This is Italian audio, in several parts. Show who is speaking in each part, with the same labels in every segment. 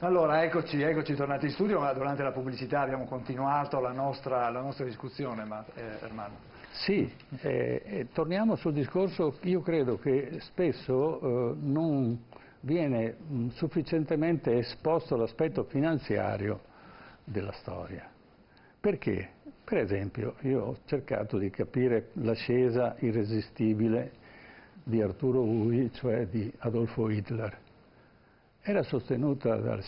Speaker 1: Allora, eccoci tornati in studio, ma durante la pubblicità abbiamo continuato la nostra discussione, Ermanno.
Speaker 2: Sì, torniamo sul discorso, io credo che spesso non viene sufficientemente esposto l'aspetto finanziario della storia. Perché? Per esempio, io ho cercato di capire l'ascesa irresistibile di Arturo Ui, cioè di Adolfo Hitler. Era sostenuta dal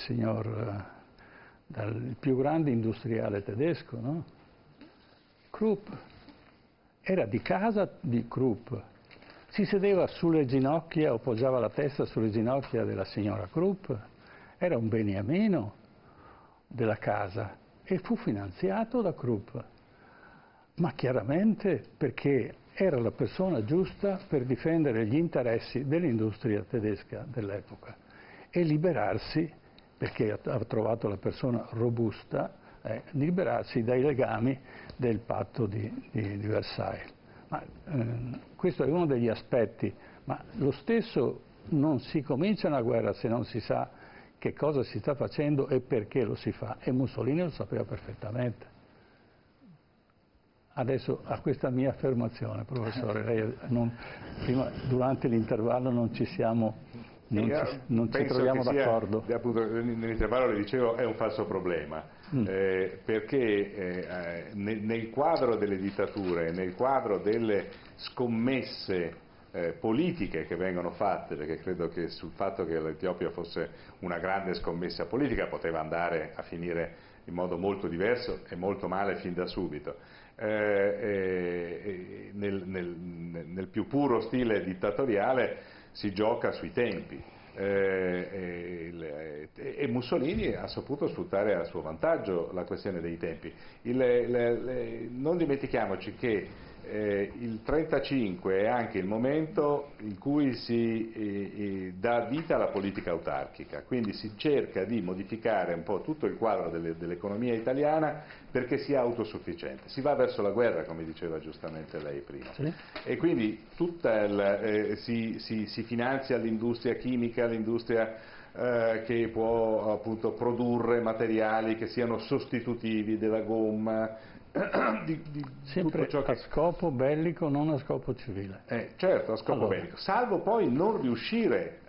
Speaker 2: dal più grande industriale tedesco, no? Krupp. Era di casa di Krupp. Si sedeva sulle ginocchia o poggiava la testa sulle ginocchia della signora Krupp. Era un beniamino della casa e fu finanziato da Krupp. Ma chiaramente perché era la persona giusta per difendere gli interessi dell'industria tedesca dell'epoca e liberarsi, perché ha trovato la persona robusta, liberarsi dai legami del patto di Versailles. Ma, questo è uno degli aspetti, ma lo stesso non si comincia una guerra se non si sa che cosa si sta facendo e perché lo si fa, e Mussolini lo sapeva perfettamente. Adesso a questa mia affermazione, professore, lei prima, durante l'intervallo non ci troviamo d'accordo.
Speaker 3: Appunto, nell'intervallo le dicevo è un falso problema, perché nel quadro delle dittature, nel quadro delle scommesse politiche che vengono fatte, perché credo che sul fatto che l'Etiopia fosse una grande scommessa politica poteva andare a finire in modo molto diverso e molto male fin da subito. Nel più puro stile dittatoriale si gioca sui tempi e Mussolini ha saputo sfruttare a suo vantaggio la questione dei tempi. Non dimentichiamoci che il 1935 è anche il momento in cui si dà vita alla politica autarchica, quindi si cerca di modificare un po' tutto il quadro dell'economia italiana perché sia autosufficiente. Si va verso la guerra, come diceva giustamente lei prima, sì. E quindi si finanzia l'industria chimica, l'industria che può appunto produrre materiali che siano sostitutivi della gomma,
Speaker 2: sempre tutto ciò a scopo bellico, non a scopo civile.
Speaker 3: Certo, a scopo bellico, salvo poi non riuscire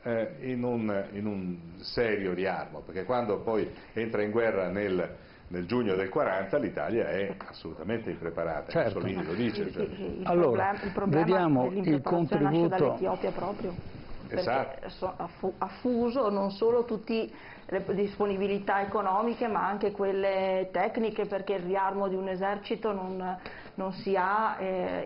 Speaker 3: in un serio riarmo, perché quando poi entra in guerra nel giugno del 40 l'Italia è assolutamente impreparata,
Speaker 2: certo.
Speaker 3: Mussolini lo dice. Cioè.
Speaker 2: Allora,
Speaker 4: il problema
Speaker 2: vediamo il contributo.
Speaker 4: Nasce dall'Etiopia proprio.
Speaker 3: Esatto.
Speaker 4: Ha fuso non solo tutte le disponibilità economiche ma anche quelle tecniche, perché il riarmo di un esercito non si ha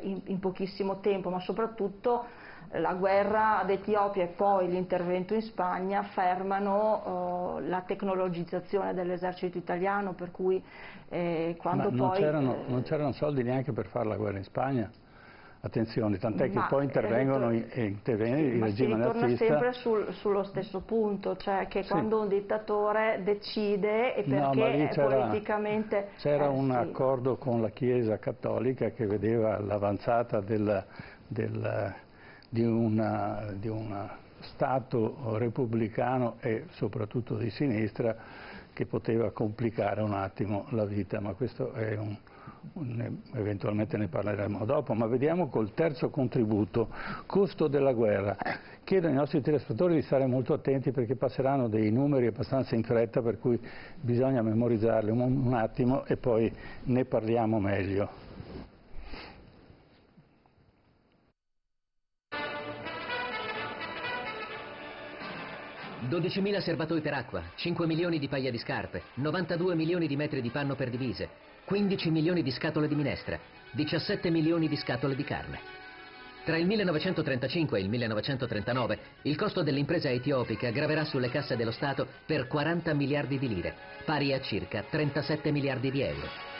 Speaker 4: in pochissimo tempo, ma soprattutto la guerra d'Etiopia e poi l'intervento in Spagna fermano la tecnologizzazione dell'esercito italiano, per cui quando
Speaker 2: non c'erano soldi neanche per fare la guerra in Spagna. Attenzione, tant'è che poi interviene il regime nazista.
Speaker 4: Si ritorna sempre sullo stesso punto, cioè che quando un dittatore decide e perché politicamente...
Speaker 2: C'era un accordo con la Chiesa cattolica che vedeva l'avanzata di un Stato repubblicano e soprattutto di sinistra che poteva complicare un attimo la vita, ma questo è eventualmente ne parleremo dopo. Ma vediamo col terzo contributo, costo della guerra. Chiedo ai nostri telespettatori di stare molto attenti perché passeranno dei numeri abbastanza in fretta, per cui bisogna memorizzarli un attimo e poi ne parliamo meglio.
Speaker 5: $12.000 serbatoi per acqua, 5 milioni di paia di scarpe, 92 milioni di metri di panno per divise, 15 milioni di scatole di minestra, 17 milioni di scatole di carne. Tra il 1935 e il 1939 il costo dell'impresa etiopica graverà sulle casse dello Stato per 40 miliardi di lire, pari a circa 37 miliardi di euro.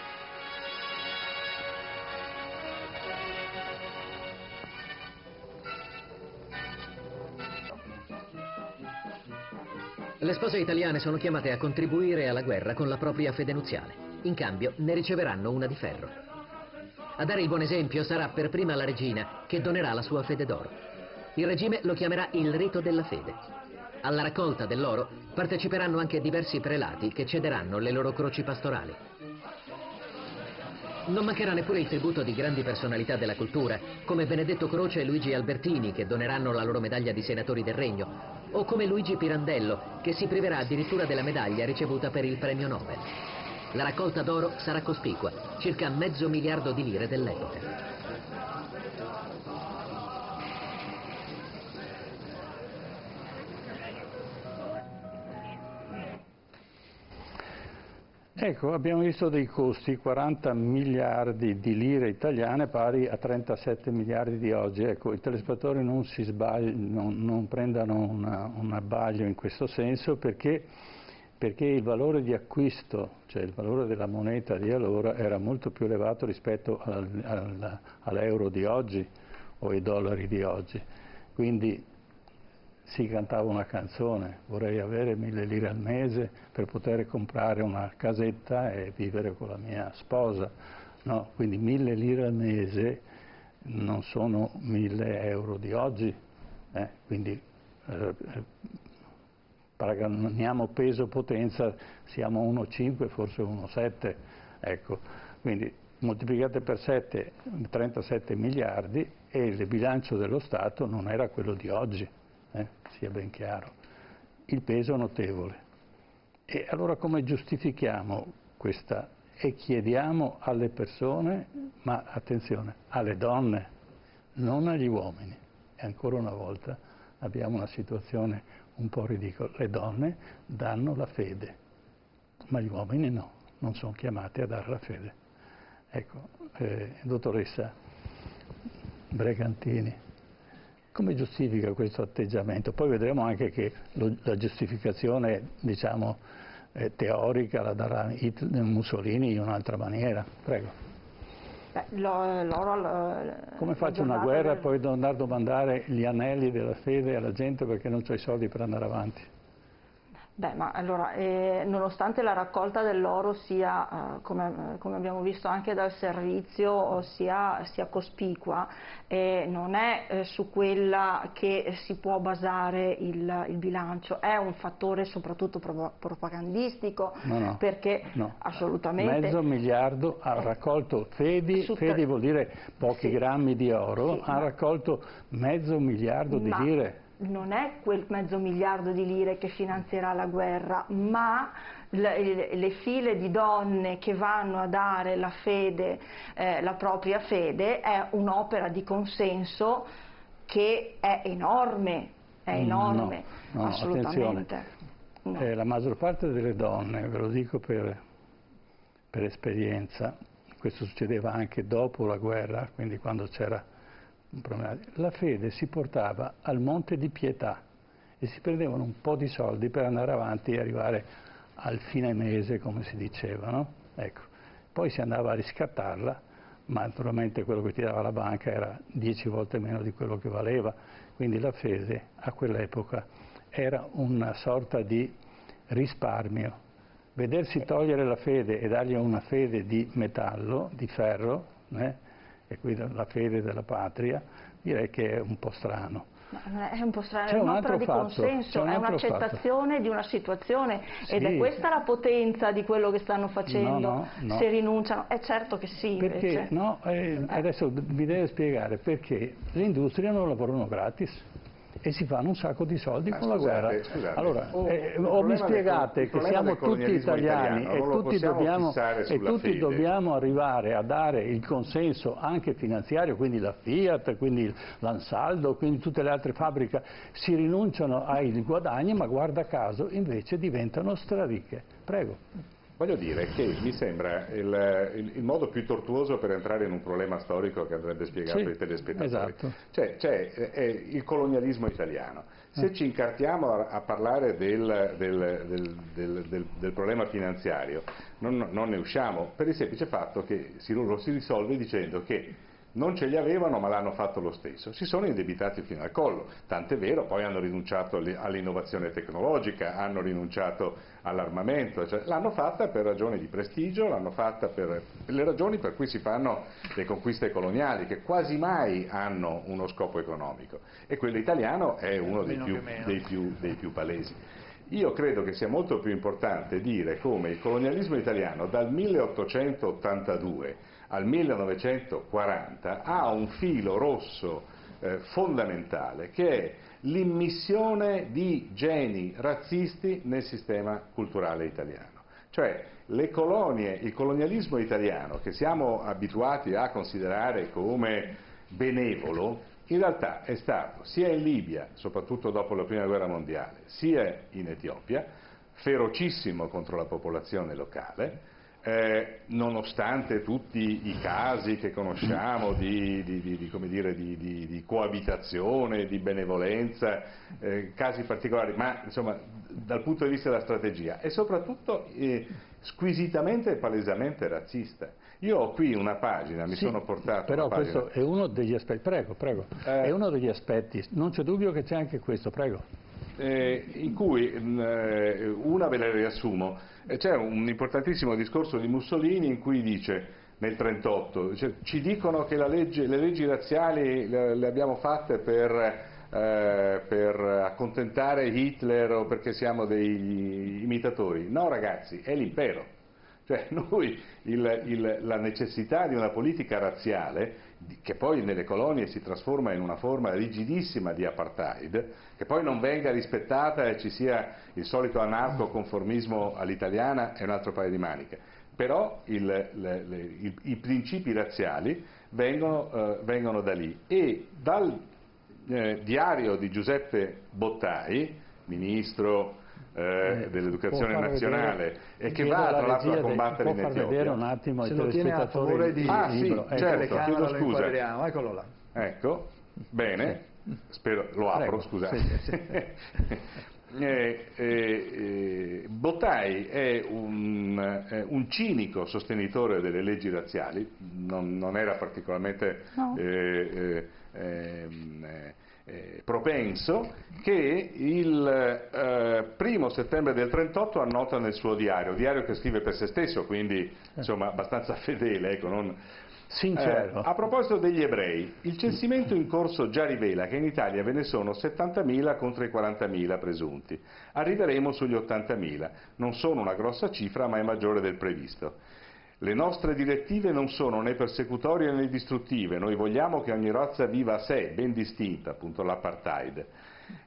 Speaker 5: Le spose italiane sono chiamate a contribuire alla guerra con la propria fede nuziale. In cambio ne riceveranno una di ferro. A dare il buon esempio sarà per prima la regina, che donerà la sua fede d'oro. Il regime lo chiamerà il rito della fede. Alla raccolta dell'oro parteciperanno anche diversi prelati che cederanno le loro croci pastorali. Non mancherà neppure il tributo di grandi personalità della cultura, come Benedetto Croce e Luigi Albertini, che doneranno la loro medaglia di senatori del Regno, o come Luigi Pirandello, che si priverà addirittura della medaglia ricevuta per il premio Nobel. La raccolta d'oro sarà cospicua, circa mezzo miliardo di lire dell'epoca.
Speaker 2: Ecco, abbiamo visto dei costi, 40 miliardi di lire italiane pari a 37 miliardi di oggi. Ecco, i telespettatori non si sbagliano, non prendano un abbaglio in questo senso, perché il valore di acquisto, cioè il valore della moneta di allora, era molto più elevato rispetto all'euro di oggi o ai dollari di oggi. Quindi si cantava una canzone: vorrei avere 1000 lire al mese per poter comprare una casetta e vivere con la mia sposa. No, quindi 1000 lire al mese non sono 1000 euro di oggi. Quindi paragoniamo peso-potenza, siamo 1,5, forse 1,7. Ecco, quindi moltiplicate per 7, 37 miliardi, e il bilancio dello Stato non era quello di oggi. Sia ben chiaro, il peso è notevole. E allora come giustifichiamo questa? E chiediamo alle persone, ma attenzione, alle donne, non agli uomini. E ancora una volta abbiamo una situazione un po' ridicola: le donne danno la fede, ma gli uomini no, non sono chiamati a dare la fede. Ecco, dottoressa Bregantini, come giustifica questo atteggiamento? Poi vedremo anche che la giustificazione, diciamo, teorica la darà Mussolini in un'altra maniera. Prego. Come faccio una guerra e poi devo andare a domandare gli anelli della fede alla gente perché non ho i soldi per andare avanti?
Speaker 4: Beh, ma allora, nonostante la raccolta dell'oro sia, come abbiamo visto anche dal servizio, sia cospicua, non è su quella che si può basare il bilancio, è un fattore soprattutto propagandistico, perché assolutamente...
Speaker 2: Mezzo miliardo ha raccolto fedi vuol dire pochi grammi di oro, ha raccolto mezzo miliardo di lire.
Speaker 4: Non è quel mezzo miliardo di lire che finanzierà la guerra, ma le file di donne che vanno a dare la fede, la propria fede, è un'opera di consenso che è enorme, assolutamente.
Speaker 2: No. La maggior parte delle donne, ve lo dico per esperienza, questo succedeva anche dopo la guerra, quindi quando c'era un problema, la fede si portava al Monte di Pietà e si prendevano un po' di soldi per andare avanti e arrivare al fine mese, come si diceva, no? Ecco. Poi si andava a riscattarla, ma naturalmente quello che ti dava la banca era 10 volte meno di quello che valeva, quindi la fede a quell'epoca era una sorta di risparmio. Vedersi togliere la fede e dargli una fede di metallo, di ferro, e qui la fede della patria, direi che è un po' strano.
Speaker 4: È un po' strano, è un'opera di consenso, è un'accettazione di una situazione, ed è questa la potenza di quello che stanno facendo, se rinunciano. È certo che sì.
Speaker 2: Perché? Adesso vi deve spiegare perché le industrie non lavorano gratis e si fanno un sacco di soldi con la guerra.
Speaker 3: Scusate,
Speaker 2: allora, o mi spiegate che siamo tutti italiani e tutti dobbiamo arrivare a dare il consenso anche finanziario, quindi la Fiat, quindi l'Ansaldo, quindi tutte le altre fabbriche si rinunciano ai guadagni, ma guarda caso invece diventano straricche. Prego.
Speaker 3: Voglio dire che mi sembra il modo più tortuoso per entrare in un problema storico che andrebbe spiegato ai telespettatori.
Speaker 2: Esatto.
Speaker 3: È il colonialismo italiano. Se ci incartiamo a parlare del problema finanziario, non ne usciamo, per il semplice fatto che lo si risolve dicendo che non ce li avevano ma l'hanno fatto lo stesso, si sono indebitati fino al collo, tant'è vero, poi hanno rinunciato all'innovazione tecnologica, hanno rinunciato all'armamento, cioè, l'hanno fatta per ragioni di prestigio, l'hanno fatta per le ragioni per cui si fanno le conquiste coloniali, che quasi mai hanno uno scopo economico, e quello italiano è uno dei più palesi. Io credo che sia molto più importante dire come il colonialismo italiano dal 1882 al 1940 ha un filo rosso fondamentale, che è l'immissione di geni razzisti nel sistema culturale italiano. Cioè le colonie, il colonialismo italiano, che siamo abituati a considerare come benevolo, in realtà è stato sia in Libia, soprattutto dopo la Prima Guerra Mondiale, sia in Etiopia, ferocissimo contro la popolazione locale, nonostante tutti i casi che conosciamo di coabitazione, di benevolenza, casi particolari, ma insomma dal punto di vista della strategia, è soprattutto squisitamente e palesemente razzista. Io ho qui una pagina, mi sono portato
Speaker 2: però
Speaker 3: una pagina.
Speaker 2: Questo è uno degli aspetti, prego, è uno degli aspetti, non c'è dubbio che c'è anche questo, prego.
Speaker 3: In cui una ve la riassumo, c'è un importantissimo discorso di Mussolini in cui dice nel 1938, cioè, ci dicono che le leggi razziali le abbiamo fatte per accontentare Hitler o perché siamo degli imitatori. No ragazzi, è l'impero. Cioè noi la necessità di una politica razziale, che poi nelle colonie si trasforma in una forma rigidissima di apartheid, che poi non venga rispettata e ci sia il solito anarco-conformismo all'italiana, è un altro paio di maniche. Però i principi razziali vengono da lì. E dal diario di Giuseppe Bottai, ministro dell'educazione nazionale, e che va tra l'altro a combattere in Etiopia.
Speaker 2: Vedere un attimo
Speaker 1: se
Speaker 2: ai
Speaker 1: lo tiene a favore di
Speaker 2: libro.
Speaker 3: Sì, certo, chiedo scusa.
Speaker 1: Eccolo là.
Speaker 3: Ecco, bene, spero, lo apro, scusate. Bottai è un cinico sostenitore delle leggi razziali, non era particolarmente propenso, che il 1° settembre del 1938 annota nel suo diario che scrive per se stesso, quindi insomma abbastanza fedele, ecco, non sincero. A proposito degli ebrei, il censimento in corso già rivela che in Italia ve ne sono 70.000 contro i 40.000 presunti. Arriveremo sugli 80.000. Non sono una grossa cifra, ma è maggiore del previsto. Le nostre direttive non sono né persecutorie né distruttive, noi vogliamo che ogni razza viva a sé, ben distinta, appunto l'apartheid.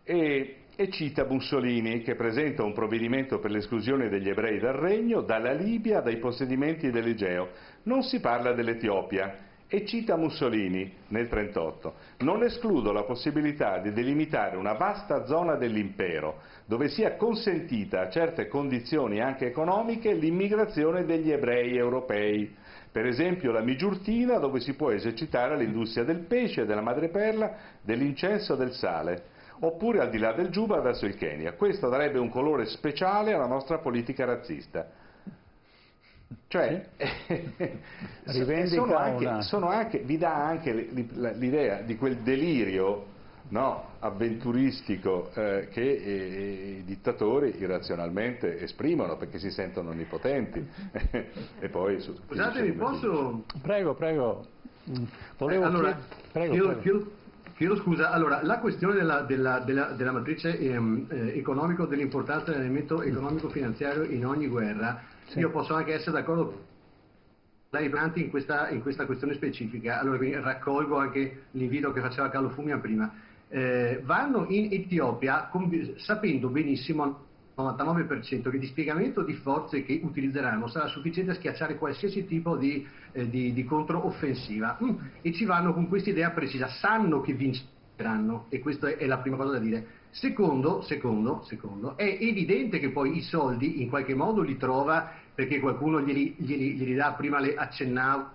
Speaker 3: E cita Mussolini, che presenta un provvedimento per l'esclusione degli ebrei dal regno, dalla Libia, dai possedimenti dell'Egeo. Non si parla dell'Etiopia. E cita Mussolini nel 1938, non escludo la possibilità di delimitare una vasta zona dell'impero dove sia consentita a certe condizioni anche economiche l'immigrazione degli ebrei europei, per esempio la Migiurtina, dove si può esercitare l'industria del pesce, della madreperla, dell'incenso, del sale, oppure al di là del Giuba verso il Kenya. Questo darebbe un colore speciale alla nostra politica razzista. Cioè, vi dà anche l'idea di quel delirio, no, avventuristico che i dittatori irrazionalmente esprimono perché si sentono onnipotenti. E poi,
Speaker 6: scusatemi, posso?
Speaker 2: Prego.
Speaker 6: Allora, chiedo scusa. Allora, la questione della matrice economica, dell'importanza dell'elemento economico-finanziario in ogni guerra, io posso anche essere d'accordo con lei in questa questione specifica. Allora raccolgo anche l'invito che faceva Carlo Fumian prima. Vanno in Etiopia sapendo benissimo al 99% che il dispiegamento di forze che utilizzeranno sarà sufficiente a schiacciare qualsiasi tipo di controoffensiva, e ci vanno con questa idea precisa, sanno che vinceranno, e questa è la prima cosa da dire. Secondo, è evidente che poi i soldi in qualche modo li trova, perché qualcuno glieli dà. Prima le accennavo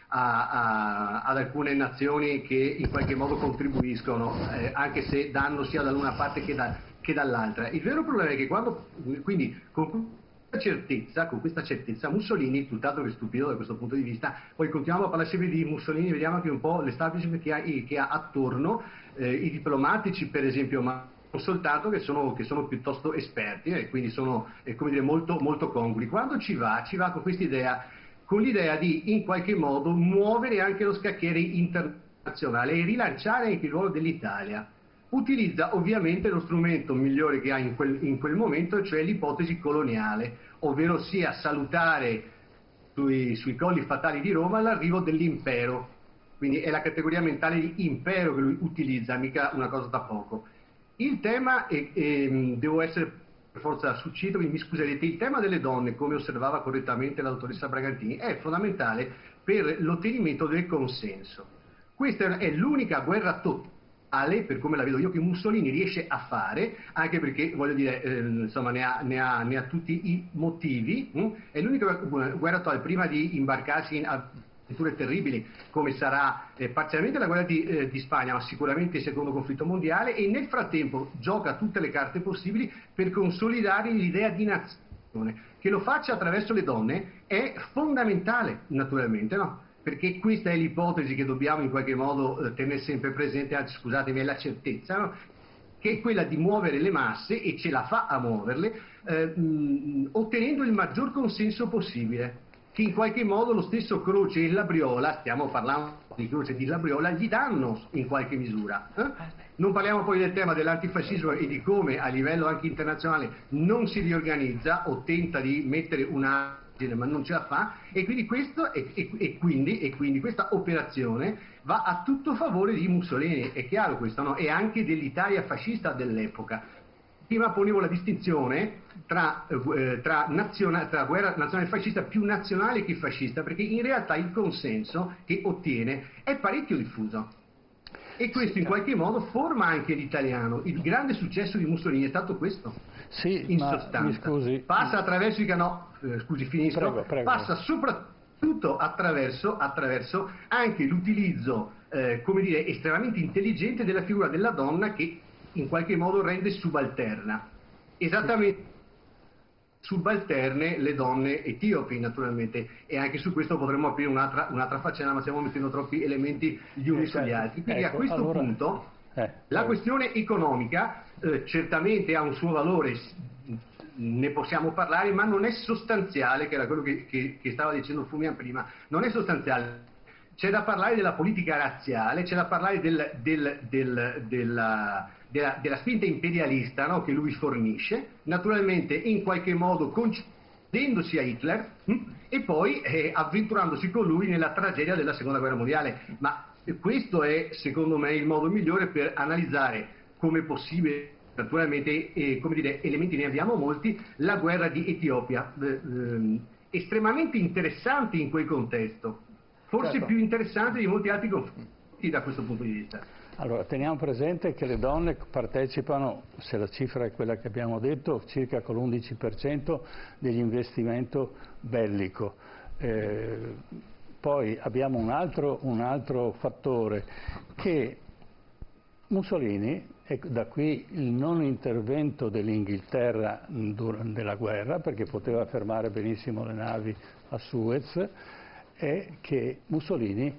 Speaker 6: ad alcune nazioni che in qualche modo contribuiscono, anche se danno sia dall'una parte che dall'altra. Il vero problema è che quindi con questa certezza Mussolini, tutt'altro che stupido da questo punto di vista, poi continuiamo a parlare sempre di Mussolini, vediamo anche un po' l'establishment che ha attorno, i diplomatici per esempio, ma non soltanto, che sono piuttosto esperti e quindi sono come dire, molto congrui. Quando ci va con questa idea, con l'idea di in qualche modo muovere anche lo scacchiere internazionale e rilanciare anche il ruolo dell'Italia. Utilizza ovviamente lo strumento migliore che ha in quel momento, cioè l'ipotesi coloniale, ovvero sia salutare sui colli fatali di Roma l'arrivo dell'impero. Quindi è la categoria mentale di impero che lui utilizza, mica una cosa da poco. Il tema, devo essere per forza succinto, quindi mi scuserete, il tema delle donne, come osservava correttamente la dottoressa Bragantini, è fondamentale per l'ottenimento del consenso. Questa è l'unica guerra totale, per come la vedo io, che Mussolini riesce a fare, anche perché, voglio dire, insomma, ne ha tutti i motivi, è l'unica guerra totale prima di imbarcarsi in avventure terribili, come sarà parzialmente la guerra di Spagna, ma sicuramente il secondo conflitto mondiale, e nel frattempo gioca tutte le carte possibili per consolidare l'idea di nazione. Che lo faccia attraverso le donne è fondamentale, naturalmente, no? Perché questa è l'ipotesi che dobbiamo in qualche modo tenere sempre presente, anzi scusatemi, è la certezza, no? Che è quella di muovere le masse, e ce la fa a muoverle, ottenendo il maggior consenso possibile, che in qualche modo lo stesso Croce e Labriola, stiamo parlando di Croce e di Labriola, gli danno in qualche misura. Non parliamo poi del tema dell'antifascismo e di come a livello anche internazionale non si riorganizza o tenta di mettere una ma non ce la fa, e quindi, quindi questa operazione va a tutto favore di Mussolini, è chiaro questo, no? E anche dell'Italia fascista dell'epoca. Prima ponevo la distinzione tra guerra nazionale fascista più nazionale che fascista, perché in realtà il consenso che ottiene è parecchio diffuso. E questo in qualche modo forma anche l'italiano. Il grande successo di Mussolini è stato questo.
Speaker 2: Sì,
Speaker 6: in
Speaker 2: ma
Speaker 6: sostanza.
Speaker 2: mi scusi.
Speaker 6: Passa attraverso scusi, finisco.
Speaker 2: Prego.
Speaker 6: Passa soprattutto attraverso anche l'utilizzo, come dire, estremamente intelligente della figura della donna, che in qualche modo rende subalterna. Esattamente. Subalterne le donne etiopi, naturalmente, e anche su questo potremmo aprire un'altra faccenda, ma stiamo mettendo troppi elementi gli uni sugli altri. Quindi a questo punto la questione economica certamente ha un suo valore, ne possiamo parlare, ma non è sostanziale, che era quello che stava dicendo Fumian prima, non è sostanziale. C'è da parlare della politica razziale, c'è da parlare della spinta imperialista, no, che lui fornisce, naturalmente in qualche modo concedendosi a Hitler e poi avventurandosi con lui nella tragedia della seconda guerra mondiale. Ma questo è secondo me il modo migliore per analizzare come possibile, naturalmente, come dire, elementi ne abbiamo molti, la guerra di Etiopia, estremamente interessante in quel contesto, forse
Speaker 2: certo,
Speaker 6: più interessante di molti altri conflitti da questo punto di vista.
Speaker 2: Allora, teniamo presente che le donne partecipano, se la cifra è quella che abbiamo detto, circa con l'11% dell'investimento bellico. Poi abbiamo un altro fattore, che Mussolini, e da qui il non intervento dell'Inghilterra della guerra, perché poteva fermare benissimo le navi a Suez, è che Mussolini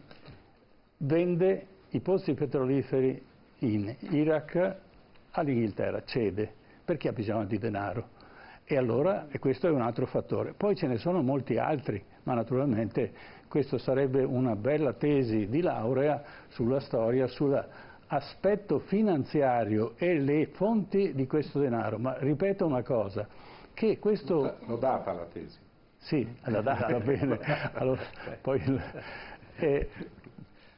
Speaker 2: vende i pozzi petroliferi in Iraq all'Inghilterra, cede, perché ha bisogno di denaro. E allora, questo è un altro fattore. Poi ce ne sono molti altri, ma naturalmente questo sarebbe una bella tesi di laurea sulla storia, sull'aspetto finanziario e le fonti di questo denaro. Ma ripeto una cosa, che questo...
Speaker 3: L'ho data la tesi.
Speaker 2: Sì, la data, va bene. Allora, poi,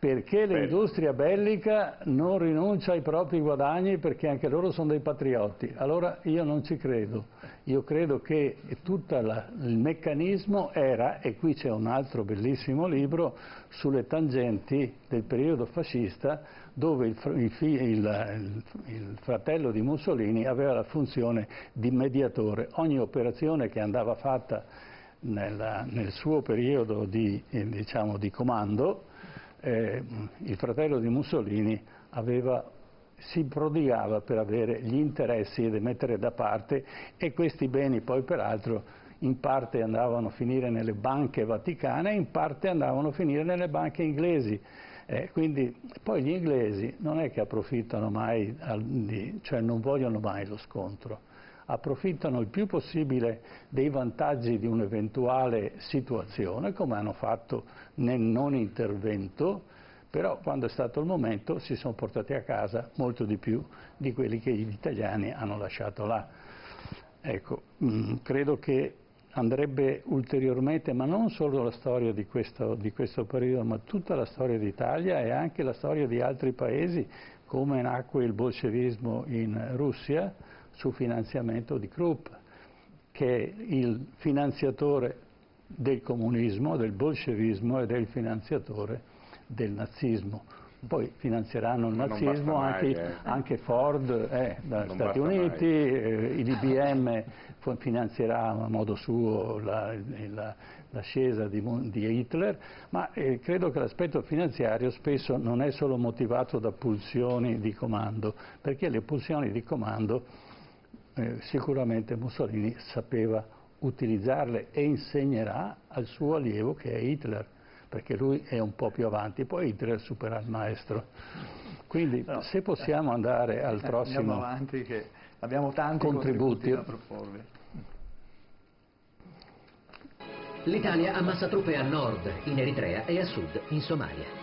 Speaker 2: perché l'industria bellica non rinuncia ai propri guadagni, perché anche loro sono dei patrioti. Allora io non ci credo. Io credo che tutto il meccanismo era, e qui c'è un altro bellissimo libro, sulle tangenti del periodo fascista, dove il fratello di Mussolini aveva la funzione di mediatore. Ogni operazione che andava fatta nel suo periodo di comando, il fratello di Mussolini si prodigava per avere gli interessi e mettere da parte, e questi beni poi peraltro in parte andavano a finire nelle banche vaticane e in parte andavano a finire nelle banche inglesi. Quindi poi gli inglesi non è che approfittano mai, cioè non vogliono mai lo scontro, approfittano il più possibile dei vantaggi di un'eventuale situazione, come hanno fatto nel non intervento, però quando è stato il momento si sono portati a casa molto di più di quelli che gli italiani hanno lasciato là. Ecco, credo che andrebbe ulteriormente, ma non solo la storia di questo periodo, ma tutta la storia d'Italia e anche la storia di altri paesi, come nacque il bolscevismo in Russia su finanziamento di Krupp, che è il finanziatore del comunismo, del bolscevismo ed è il finanziatore del nazismo. Poi finanzieranno il nazismo anche Ford dagli Stati Uniti, l'IBM finanzierà a modo suo l'ascesa di Hitler, ma credo che l'aspetto finanziario spesso non è solo motivato da pulsioni di comando, perché le pulsioni di comando sicuramente Mussolini sapeva utilizzarle e insegnerà al suo allievo che è Hitler, perché lui è un po' più avanti, poi Hitler supera il maestro. Quindi se possiamo andare al prossimo
Speaker 1: andiamo avanti, che abbiamo tanti contributi da proporvi.
Speaker 5: L'Italia ammassa truppe a nord, in Eritrea, e a sud, in Somalia.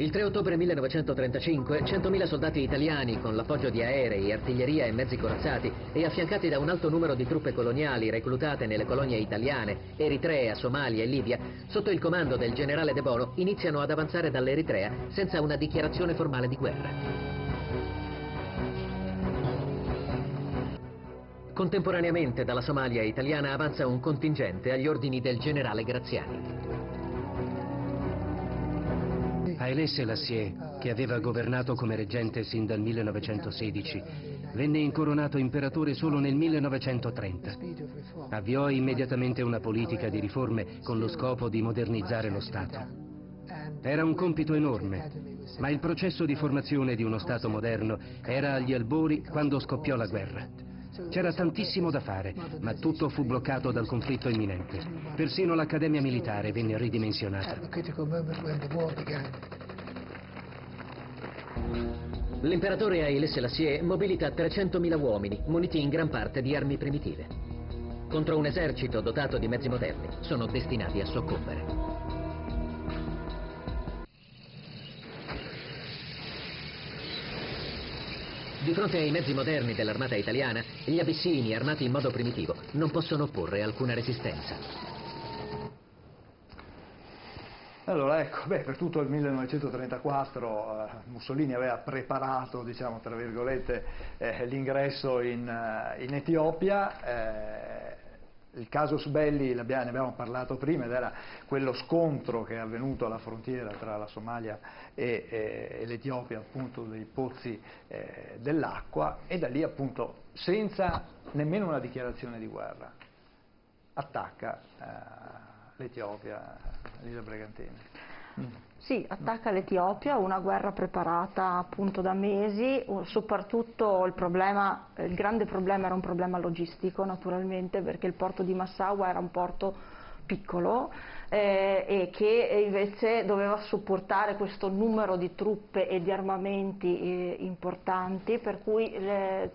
Speaker 5: Il 3 ottobre 1935, 100.000 soldati italiani, con l'appoggio di aerei, artiglieria e mezzi corazzati, e affiancati da un alto numero di truppe coloniali reclutate nelle colonie italiane, Eritrea, Somalia e Libia, sotto il comando del generale De Bono, iniziano ad avanzare dall'Eritrea senza una dichiarazione formale di guerra. Contemporaneamente dalla Somalia italiana avanza un contingente agli ordini del generale Graziani.
Speaker 7: Haile Selassie, che aveva governato come reggente sin dal 1916, venne incoronato imperatore solo nel 1930. Avviò immediatamente una politica di riforme con lo scopo di modernizzare lo Stato. Era un compito enorme, ma il processo di formazione di uno Stato moderno era agli albori quando scoppiò la guerra. C'era tantissimo da fare, ma tutto fu bloccato dal conflitto imminente. Persino l'Accademia Militare venne ridimensionata.
Speaker 5: L'imperatore Haile Selassie mobilita 300.000 uomini, muniti in gran parte di armi primitive. Contro un esercito dotato di mezzi moderni, sono destinati a soccombere. Di fronte ai mezzi moderni dell'armata italiana, gli abissini, armati in modo primitivo, non possono opporre alcuna resistenza.
Speaker 1: Allora, ecco, per tutto il 1934 Mussolini aveva preparato, diciamo, tra virgolette, l'ingresso in Etiopia. Il casus belli, ne abbiamo parlato prima, ed era quello scontro che è avvenuto alla frontiera tra la Somalia e l'Etiopia, appunto, dei pozzi dell'acqua, e da lì, appunto, senza nemmeno una dichiarazione di guerra, attacca l'Etiopia, Lisa Bregantini.
Speaker 4: Sì, attacca l'Etiopia, una guerra preparata appunto da mesi, soprattutto il grande problema era un problema logistico, naturalmente, perché il porto di Massawa era un porto piccolo e che invece doveva sopportare questo numero di truppe e di armamenti importanti, per cui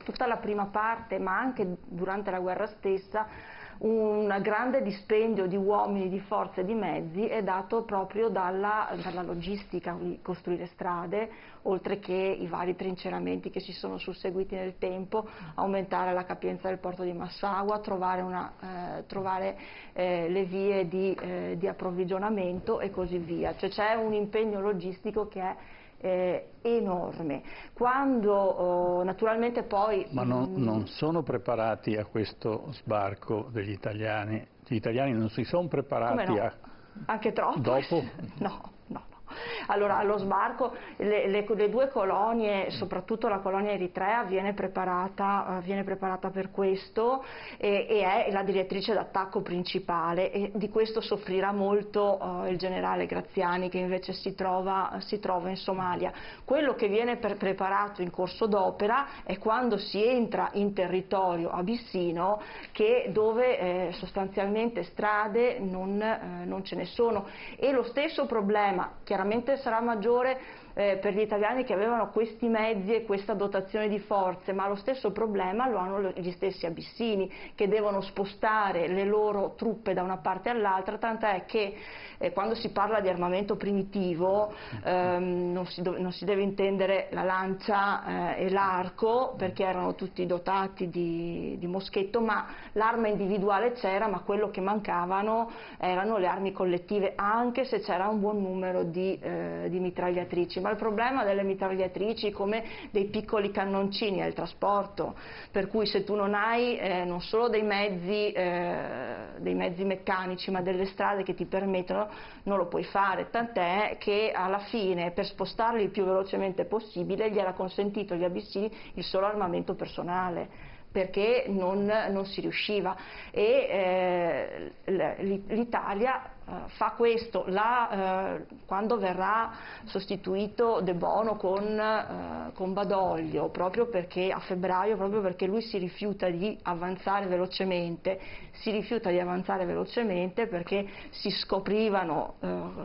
Speaker 4: tutta la prima parte, ma anche durante la guerra stessa, un grande dispendio di uomini, di forze e di mezzi è dato proprio dalla logistica, costruire strade, oltre che i vari trinceramenti che si sono susseguiti nel tempo, aumentare la capienza del porto di Massawa, trovare le vie di approvvigionamento e così via. Cioè c'è un impegno logistico che è enorme. Quando naturalmente poi...
Speaker 2: Ma non sono preparati a questo sbarco degli italiani? Gli italiani non si sono preparati
Speaker 4: Come no? Anche troppo?
Speaker 2: Dopo?
Speaker 4: No. Allora, allo sbarco le due colonie, soprattutto la colonia Eritrea, viene preparata per questo e è la direttrice d'attacco principale, e di questo soffrirà molto il generale Graziani, che invece si trova in Somalia. Quello che viene preparato in corso d'opera è quando si entra in territorio abissino, dove sostanzialmente strade non ce ne sono, e lo stesso problema chiaramente sarà maggiore per gli italiani che avevano questi mezzi e questa dotazione di forze, ma lo stesso problema lo hanno gli stessi abissini, che devono spostare le loro truppe da una parte all'altra, tant'è che quando si parla di armamento primitivo non si deve intendere la lancia e l'arco, perché erano tutti dotati di moschetto, ma l'arma individuale c'era, ma quello che mancavano erano le armi collettive, anche se c'era un buon numero di mitragliatrici. Ma il problema delle mitragliatrici, come dei piccoli cannoncini, è il trasporto, per cui se tu non hai non solo dei mezzi meccanici, ma delle strade che ti permettono, non lo puoi fare, tant'è che alla fine, per spostarli il più velocemente possibile, gli era consentito agli abissini il solo armamento personale, perché non si riusciva, e l'Italia fa questo quando verrà sostituito De Bono con Badoglio, proprio perché a febbraio, proprio perché lui si rifiuta di avanzare velocemente, perché si scoprivano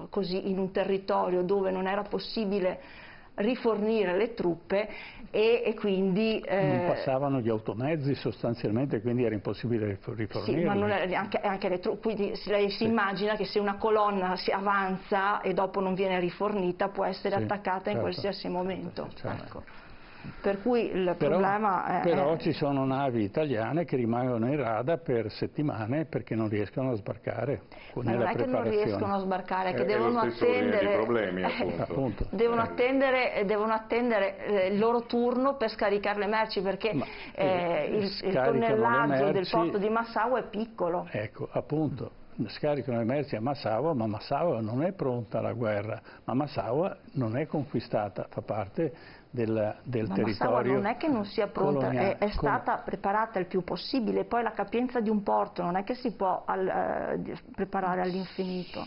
Speaker 4: così in un territorio dove non era possibile rifornire le truppe, e quindi
Speaker 2: non passavano gli automezzi sostanzialmente, quindi era impossibile rifornirli.
Speaker 4: Sì, ma non era, anche le truppe, quindi lei si immagina che se una colonna si avanza e dopo non viene rifornita, può essere attaccata in qualsiasi momento. Ecco. Per cui il problema
Speaker 2: però ci sono navi italiane che rimangono in rada per settimane perché non riescono a sbarcare.
Speaker 4: Ma non è che non riescono a sbarcare, è che devono attendere,
Speaker 3: problemi, appunto.
Speaker 4: Devono attendere il loro turno per scaricare le merci, perché il tonnellaggio del porto di Massawa è piccolo.
Speaker 2: Ecco, appunto. Scaricano le merci a Massawa, ma Massawa non è pronta alla guerra, ma Massawa non è conquistata, fa parte del territorio.
Speaker 4: Massawa non è che non sia pronta, è stata preparata il più possibile, poi la capienza di un porto non è che si può preparare all'infinito.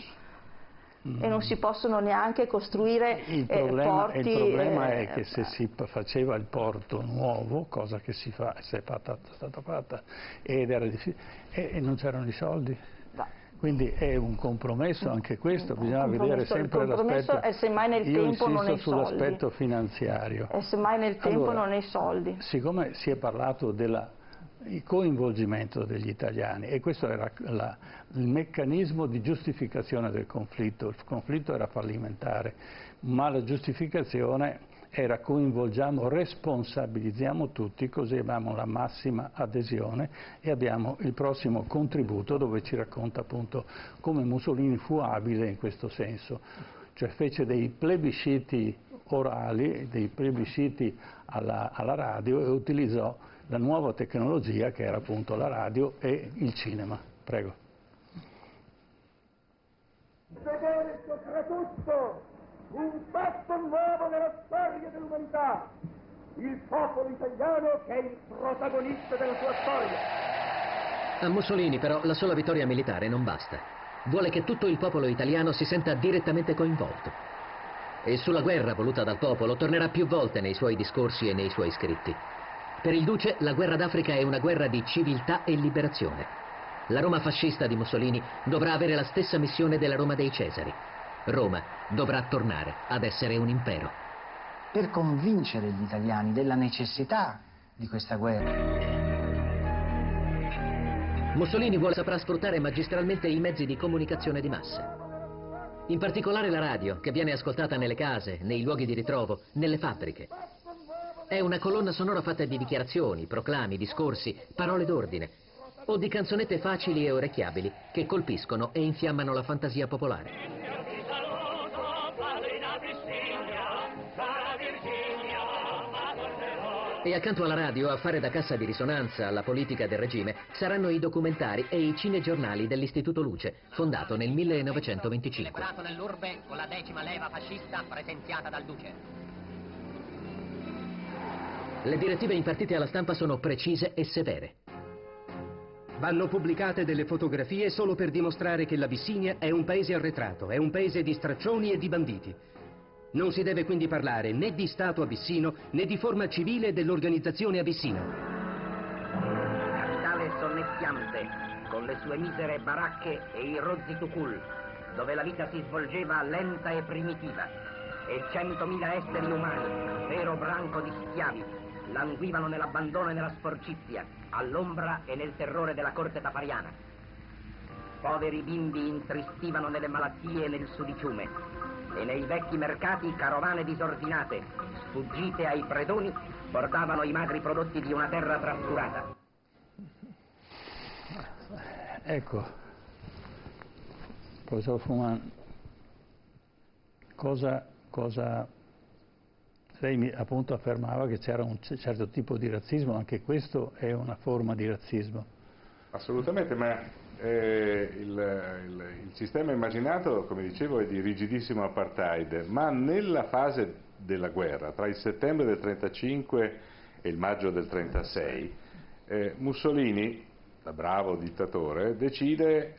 Speaker 4: E non si possono neanche costruire porti.
Speaker 2: Il problema è che se si faceva il porto nuovo, cosa che è stata fatta, ed era difficile, e non c'erano i soldi. Quindi è un compromesso anche questo, bisogna vedere sempre l'aspetto. Io insisto sull'aspetto finanziario.
Speaker 4: E semmai nel tempo non hai soldi.
Speaker 2: Siccome si è parlato del coinvolgimento degli italiani, e questo era il meccanismo di giustificazione del conflitto, il conflitto era fallimentare, ma la giustificazione era coinvolgiamo, responsabilizziamo tutti, così abbiamo la massima adesione e abbiamo il prossimo contributo dove ci racconta appunto come Mussolini fu abile in questo senso, cioè fece dei plebisciti orali, dei plebisciti alla radio, e utilizzò la nuova tecnologia che era appunto la radio e il cinema. Prego.
Speaker 8: Vedere soprattutto un fatto nuovo nella storia dell'umanità, il popolo italiano che è il protagonista della sua storia.
Speaker 5: A Mussolini però la sola vittoria militare non basta. Vuole che tutto il popolo italiano si senta direttamente coinvolto. E sulla guerra voluta dal popolo tornerà più volte nei suoi discorsi e nei suoi scritti. Per il Duce la guerra d'Africa è una guerra di civiltà e liberazione. La Roma fascista di Mussolini dovrà avere la stessa missione della Roma dei Cesari. Roma dovrà tornare ad essere un impero.
Speaker 9: Per convincere gli italiani della necessità di questa guerra.
Speaker 5: Mussolini saprà sfruttare magistralmente i mezzi di comunicazione di massa. In particolare la radio, che viene ascoltata nelle case, nei luoghi di ritrovo, nelle fabbriche. È una colonna sonora fatta di dichiarazioni, proclami, discorsi, parole d'ordine, o di canzonette facili e orecchiabili che colpiscono e infiammano la fantasia popolare. E accanto alla radio, a fare da cassa di risonanza alla politica del regime, saranno i documentari e i cinegiornali dell'Istituto Luce, fondato nel 1925.
Speaker 10: Celebrato nell'urbe con la 10ª leva fascista presenziata dal Duce.
Speaker 5: Le direttive impartite alla stampa sono precise e severe.
Speaker 7: Vanno pubblicate delle fotografie solo per dimostrare che l'Abissinia è un paese arretrato, è un paese di straccioni e di banditi. Non si deve quindi parlare né di Stato abissino né di forma civile dell'organizzazione abissina.
Speaker 10: Capitale sonnecchiante, con le sue misere baracche e i rozzi tukul, dove la vita si svolgeva lenta e primitiva, e 100.000 esseri umani, vero branco di schiavi, languivano nell'abbandono e nella sporcizia, all'ombra e nel terrore della corte tafariana. Poveri bimbi intristivano nelle malattie e nel sudiciume, e nei vecchi mercati carovane disordinate, sfuggite ai predoni, portavano i magri prodotti di una terra trascurata.
Speaker 2: Ecco, professor Fuman, lei appunto affermava che c'era un certo tipo di razzismo, anche questo è una forma di razzismo.
Speaker 3: Assolutamente, ma il sistema immaginato, come dicevo, è di rigidissimo apartheid, ma nella fase della guerra, tra il settembre del 1935 e il maggio del 1936, Mussolini, da bravo dittatore, decide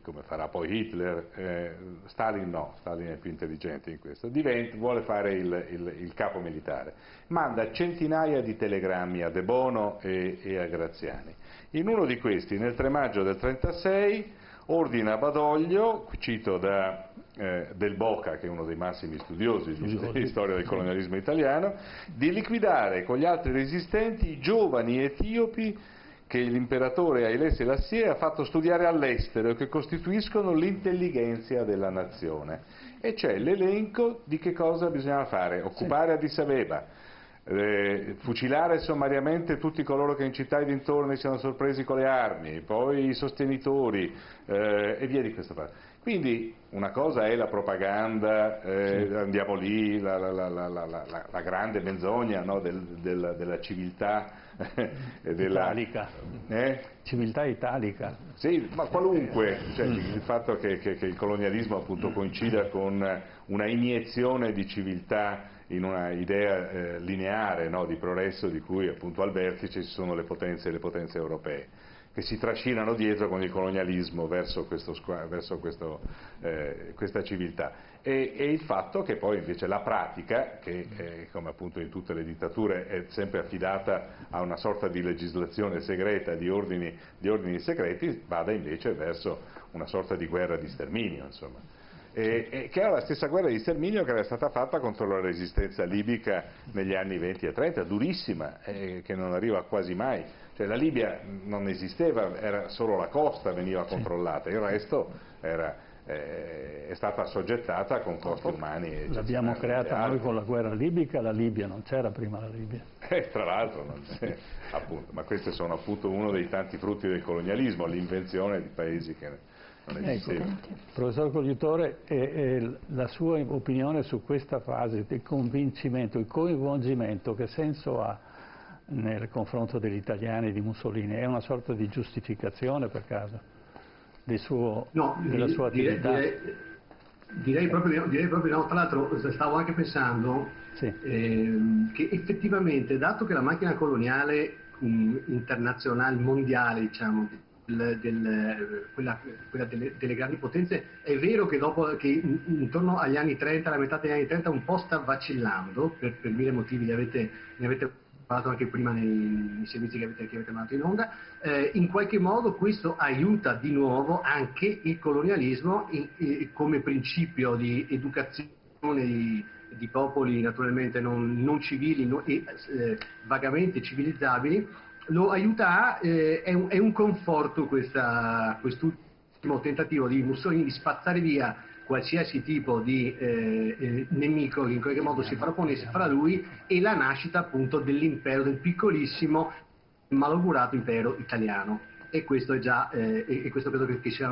Speaker 3: come farà poi Hitler, Stalin no, Stalin è più intelligente in questo, vuole fare il capo militare, manda centinaia di telegrammi a De Bono e a Graziani. In uno di questi, nel 3 maggio del 1936, ordina a Badoglio, cito Del Boca, che è uno dei massimi studiosi di storia del colonialismo italiano, di liquidare con gli altri resistenti i giovani etiopi che l'imperatore Haile Selassie ha fatto studiare all'estero e che costituiscono l'intelligenza della nazione. E c'è l'elenco di che cosa bisognava fare: occupare Addis Abeba, fucilare sommariamente tutti coloro che in città e dintorni siano sorpresi con le armi, poi i sostenitori e via di questa parte. Quindi una cosa è la propaganda, andiamo lì, la grande menzogna, no, della civiltà
Speaker 2: italica. Civiltà italica.
Speaker 3: Sì, ma qualunque, cioè, il fatto che il colonialismo appunto coincida con una iniezione di civiltà in una idea lineare, no, di progresso, di cui appunto al vertice ci sono le potenze europee, che si trascinano dietro con il colonialismo verso questa civiltà, e il fatto che poi invece la pratica, che come appunto in tutte le dittature è sempre affidata a una sorta di legislazione segreta, di ordini segreti, vada invece verso una sorta di guerra di sterminio, insomma. Che era la stessa guerra di sterminio che era stata fatta contro la resistenza libica negli anni 20 e 30, durissima, che non arriva quasi mai. Cioè la Libia non esisteva, era solo la costa veniva controllata, il resto è stata assoggettata con costi umani.
Speaker 2: L'abbiamo creata noi con la guerra libica, la Libia non c'era prima la Libia.
Speaker 3: Tra l'altro, appunto, ma questi sono appunto uno dei tanti frutti del colonialismo, l'invenzione di paesi che non esistevano.
Speaker 2: Ecco, professor Cogliutore, la sua opinione su questa fase del convincimento, il coinvolgimento, che senso ha nel confronto degli italiani di Mussolini? È una sorta di giustificazione per caso della sua attività?
Speaker 6: Direi proprio no. Tra l'altro stavo anche pensando che effettivamente, dato che la macchina coloniale internazionale, mondiale, diciamo, quella delle grandi potenze, è vero che intorno agli anni 30, alla metà degli anni 30, un po' sta vacillando per mille motivi, ne avete parlato anche prima nei servizi che avete mandato in onda. In qualche modo questo aiuta di nuovo anche il colonialismo come principio di educazione di popoli naturalmente non civili e vagamente civilizzabili. Lo aiuta, è un conforto quest'ultimo tentativo di Mussolini di spazzare via qualsiasi tipo di nemico che in qualche modo si frapponesse fra lui e la nascita appunto dell'impero, del piccolissimo malaugurato impero italiano. E questo è già, e questo credo che sia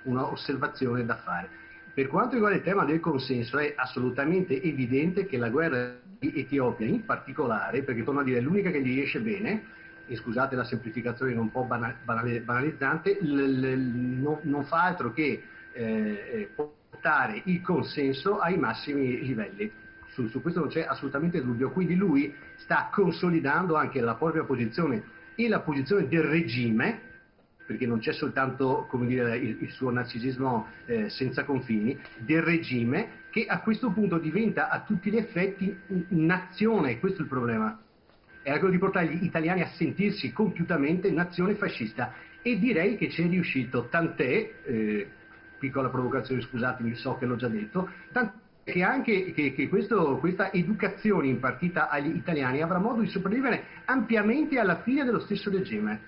Speaker 6: una osservazione da fare. Per quanto riguarda il tema del consenso, è assolutamente evidente che la guerra Etiopia in particolare, perché torno a dire, l'unica che gli riesce bene, e scusate la semplificazione un po' banalizzante, non fa altro che portare il consenso ai massimi livelli. Su questo non c'è assolutamente dubbio, quindi lui sta consolidando anche la propria posizione e la posizione del regime, perché non c'è soltanto, come dire, il suo narcisismo senza confini, del regime, che a questo punto diventa a tutti gli effetti nazione. Questo è il problema. Era quello di portare gli italiani a sentirsi compiutamente nazione fascista, e direi che ci è riuscito, tant'è, piccola provocazione, scusatemi, so che l'ho già detto, tant'è che anche questa educazione impartita agli italiani avrà modo di sopravvivere ampiamente alla fine dello stesso regime.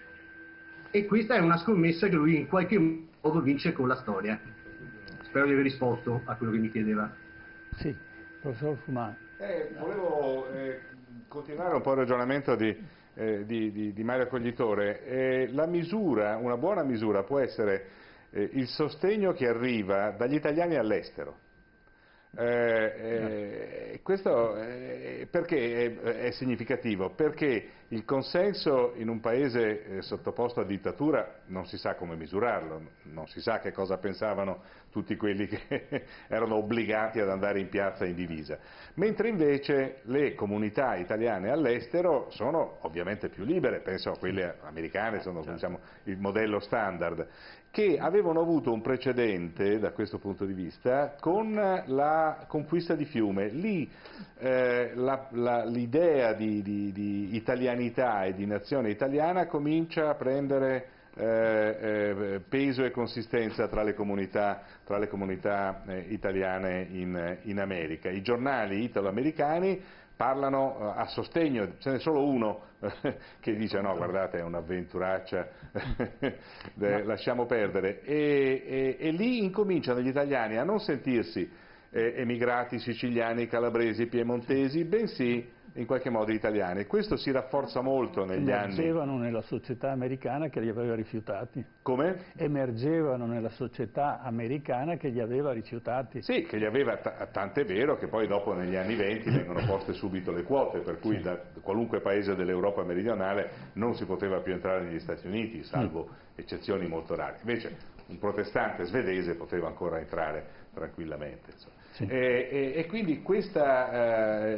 Speaker 6: E questa è una scommessa che lui in qualche modo vince con la storia. Spero di aver risposto a quello che mi chiedeva.
Speaker 2: Sì, professor Fumà.
Speaker 3: Volevo continuare un po' il ragionamento di Mario Coglitore. La misura, una buona misura può essere il sostegno che arriva dagli italiani all'estero. Questo perché è significativo? Perché il consenso in un paese sottoposto a dittatura non si sa come misurarlo, non si sa che cosa pensavano tutti quelli che erano obbligati ad andare in piazza in divisa, mentre invece le comunità italiane all'estero sono ovviamente più libere, penso a quelle americane, sono diciamo, il modello standard, che avevano avuto un precedente da questo punto di vista con la conquista di Fiume. Lì l'idea di italianità e di nazione italiana comincia a prendere peso e consistenza tra le comunità italiane in America. I giornali italo-americani parlano a sostegno, ce n'è solo uno che dice no, guardate, è un'avventuraccia, lasciamo perdere, e lì incominciano gli italiani a non sentirsi emigrati siciliani, calabresi, piemontesi, bensì in qualche modo italiani. Questo si rafforza molto negli anni.
Speaker 2: Emergevano nella società americana che li aveva rifiutati.
Speaker 3: Come?
Speaker 2: Emergevano nella società americana che li aveva rifiutati.
Speaker 3: Sì, che li aveva, tant'è vero che poi dopo negli anni 20 vengono poste subito le quote, per cui da qualunque paese dell'Europa meridionale non si poteva più entrare negli Stati Uniti, salvo eccezioni molto rare. Invece un protestante svedese poteva ancora entrare tranquillamente. Sì. E quindi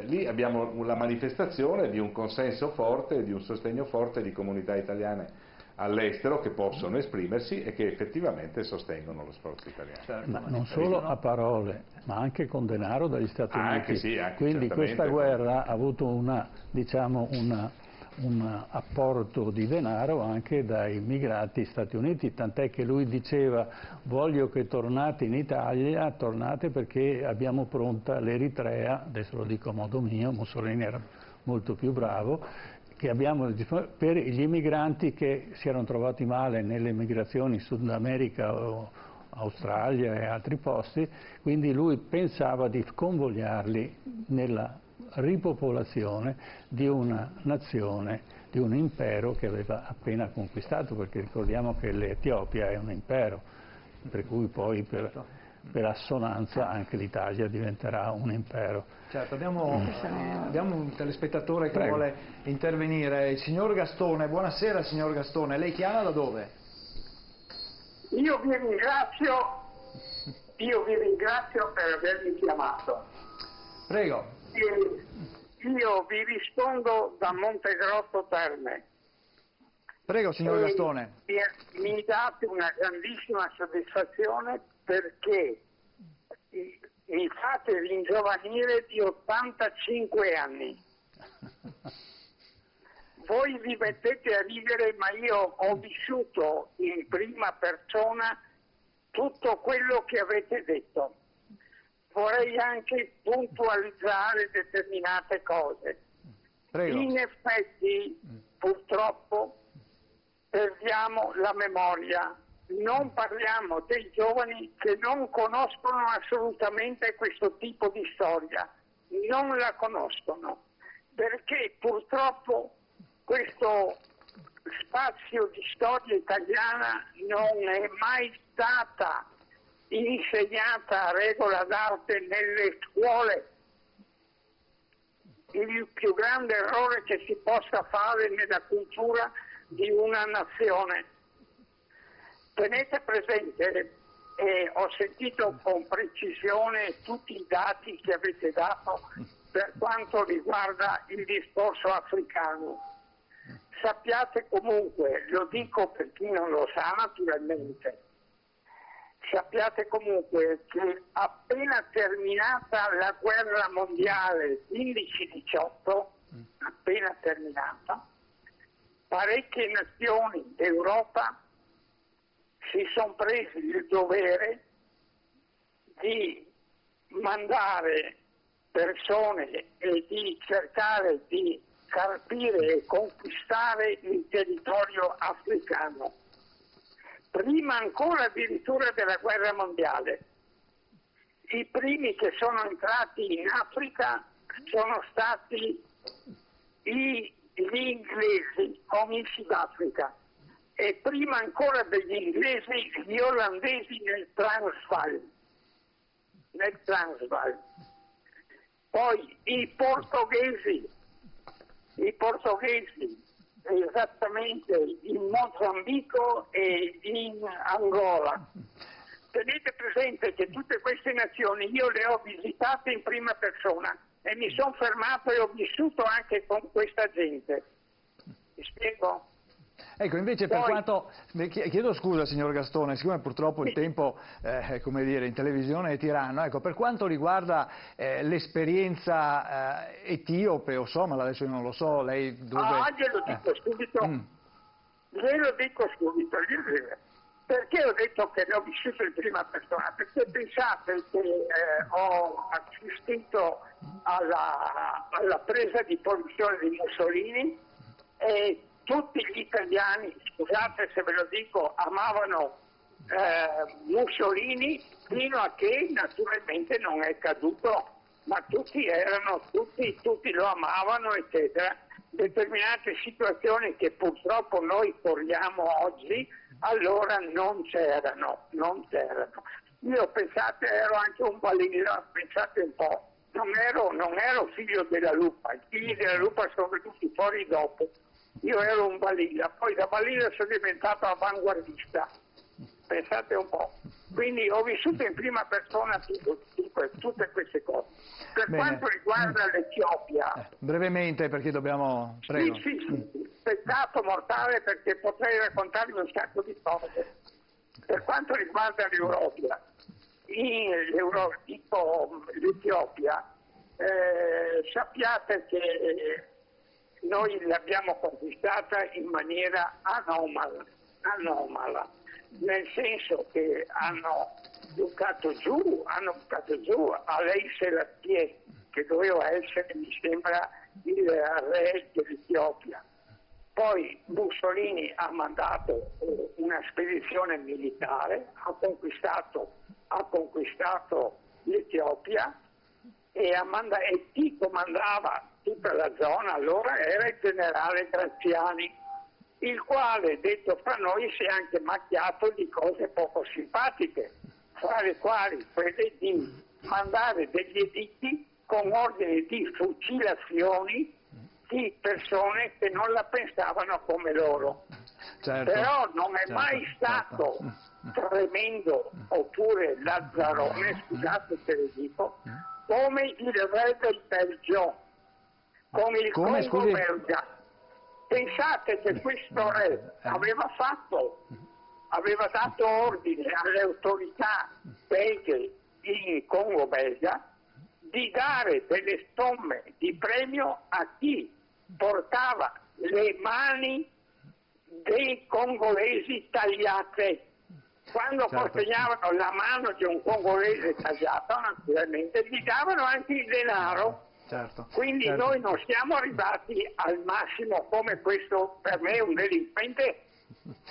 Speaker 3: lì abbiamo la manifestazione di un consenso forte, di un sostegno forte di comunità italiane all'estero che possono esprimersi e che effettivamente sostengono lo sforzo italiano.
Speaker 2: Certo, ma non solo a parole, ma anche con denaro dagli Stati Uniti.
Speaker 3: Sì, anche
Speaker 2: quindi questa guerra ha avuto un apporto di denaro anche dai migranti Stati Uniti, tant'è che lui diceva voglio che tornate in Italia, tornate perché abbiamo pronta l'Eritrea, adesso lo dico a modo mio, Mussolini era molto più bravo, che abbiamo per gli immigranti che si erano trovati male nelle migrazioni in Sud America o Australia e altri posti, quindi lui pensava di convogliarli nella ripopolazione di una nazione, di un impero che aveva appena conquistato, perché ricordiamo che l'Etiopia è un impero, per cui poi per assonanza anche l'Italia diventerà un impero.
Speaker 1: Certo, abbiamo un telespettatore che vuole intervenire, il signor Gastone. Buonasera signor Gastone, lei chiama da dove?
Speaker 11: Io vi ringrazio per avermi chiamato.
Speaker 1: Prego.
Speaker 11: Io vi rispondo da Montegrotto Terme.
Speaker 1: Prego signor Gastone.
Speaker 11: Mi date una grandissima soddisfazione perché mi fate ringiovanire di 85 anni. Voi vi mettete a ridere, ma io ho vissuto in prima persona tutto quello che avete detto. Vorrei anche puntualizzare determinate cose.
Speaker 1: Prego.
Speaker 11: In effetti, purtroppo, perdiamo la memoria. Non parliamo dei giovani che non conoscono assolutamente questo tipo di storia. Non la conoscono. Perché purtroppo questo spazio di storia italiana non è mai stata insegnata a regola d'arte nelle scuole. il più grande errore che si possa fare nella cultura di una nazione. Tenete presente, ho sentito con precisione tutti i dati che avete dato per quanto riguarda il discorso africano. Sappiate comunque, lo dico per chi non lo sa naturalmente, sappiate comunque che appena terminata la guerra mondiale 15-18, appena terminata, parecchie nazioni d'Europa si sono presi il dovere di mandare persone e di cercare di carpire e conquistare il territorio africano. Prima ancora addirittura della guerra mondiale. I primi che sono entrati in Africa sono stati gli inglesi con il Sudafrica e prima ancora degli inglesi gli olandesi nel Transvaal. Poi i portoghesi esattamente in Mozambico e in Angola. Tenete presente che tutte queste nazioni io le ho visitate in prima persona e mi sono fermato e ho vissuto anche con questa gente. Mi spiego?
Speaker 1: Ecco, invece per quanto, chiedo scusa signor Gastone, siccome purtroppo il tempo come dire, in televisione è tiranno, ecco, per quanto riguarda l'esperienza etiope o somala, adesso io non lo so, lei dove...
Speaker 11: glielo dico subito, glielo dico subito, perché ho detto che l'ho vissuto in prima persona? Perché pensate che ho assistito alla presa di posizione di Mussolini e tutti gli italiani, scusate se ve lo dico, amavano Mussolini fino a che naturalmente non è caduto, ma tutti lo amavano, eccetera. Determinate situazioni che purtroppo noi corriamo oggi, allora non c'erano. Io pensate ero anche un balilla, pensate un po', non ero figlio della lupa, i figli della lupa sono venuti fuori dopo. Io ero un balilla, poi da balilla sono diventato avanguardista, pensate un po'. Quindi ho vissuto in prima persona tutte queste cose. Per quanto riguarda l'Etiopia...
Speaker 1: brevemente, perché dobbiamo... Prego.
Speaker 11: Sì, peccato mortale perché potrei raccontarvi un sacco di cose. Per quanto riguarda l'Etiopia, sappiate che noi l'abbiamo conquistata in maniera anomala, nel senso che hanno buttato giù Haile Selassie, che doveva essere, mi sembra, il re dell'Etiopia. Poi Mussolini ha mandato una spedizione militare, ha conquistato l'Etiopia e chi comandava tutta la zona allora era il generale Graziani, il quale, detto fra noi, si è anche macchiato di cose poco simpatiche, fra le quali quelle di mandare degli editti con ordini di fucilazioni di persone che non la pensavano come loro.
Speaker 1: Certo,
Speaker 11: però non è mai stato tremendo, oppure Lazzarone, scusate se le dico, come il re del Belgio, con il Congo belga. Pensate che questo re aveva dato ordine alle autorità belghe in Congo belga di dare delle somme di premio a chi portava le mani dei congolesi tagliate. Quando consegnavano la mano di un congolese tagliato, naturalmente gli davano anche il denaro. Quindi noi non siamo arrivati al massimo come questo, per me, un delinquente.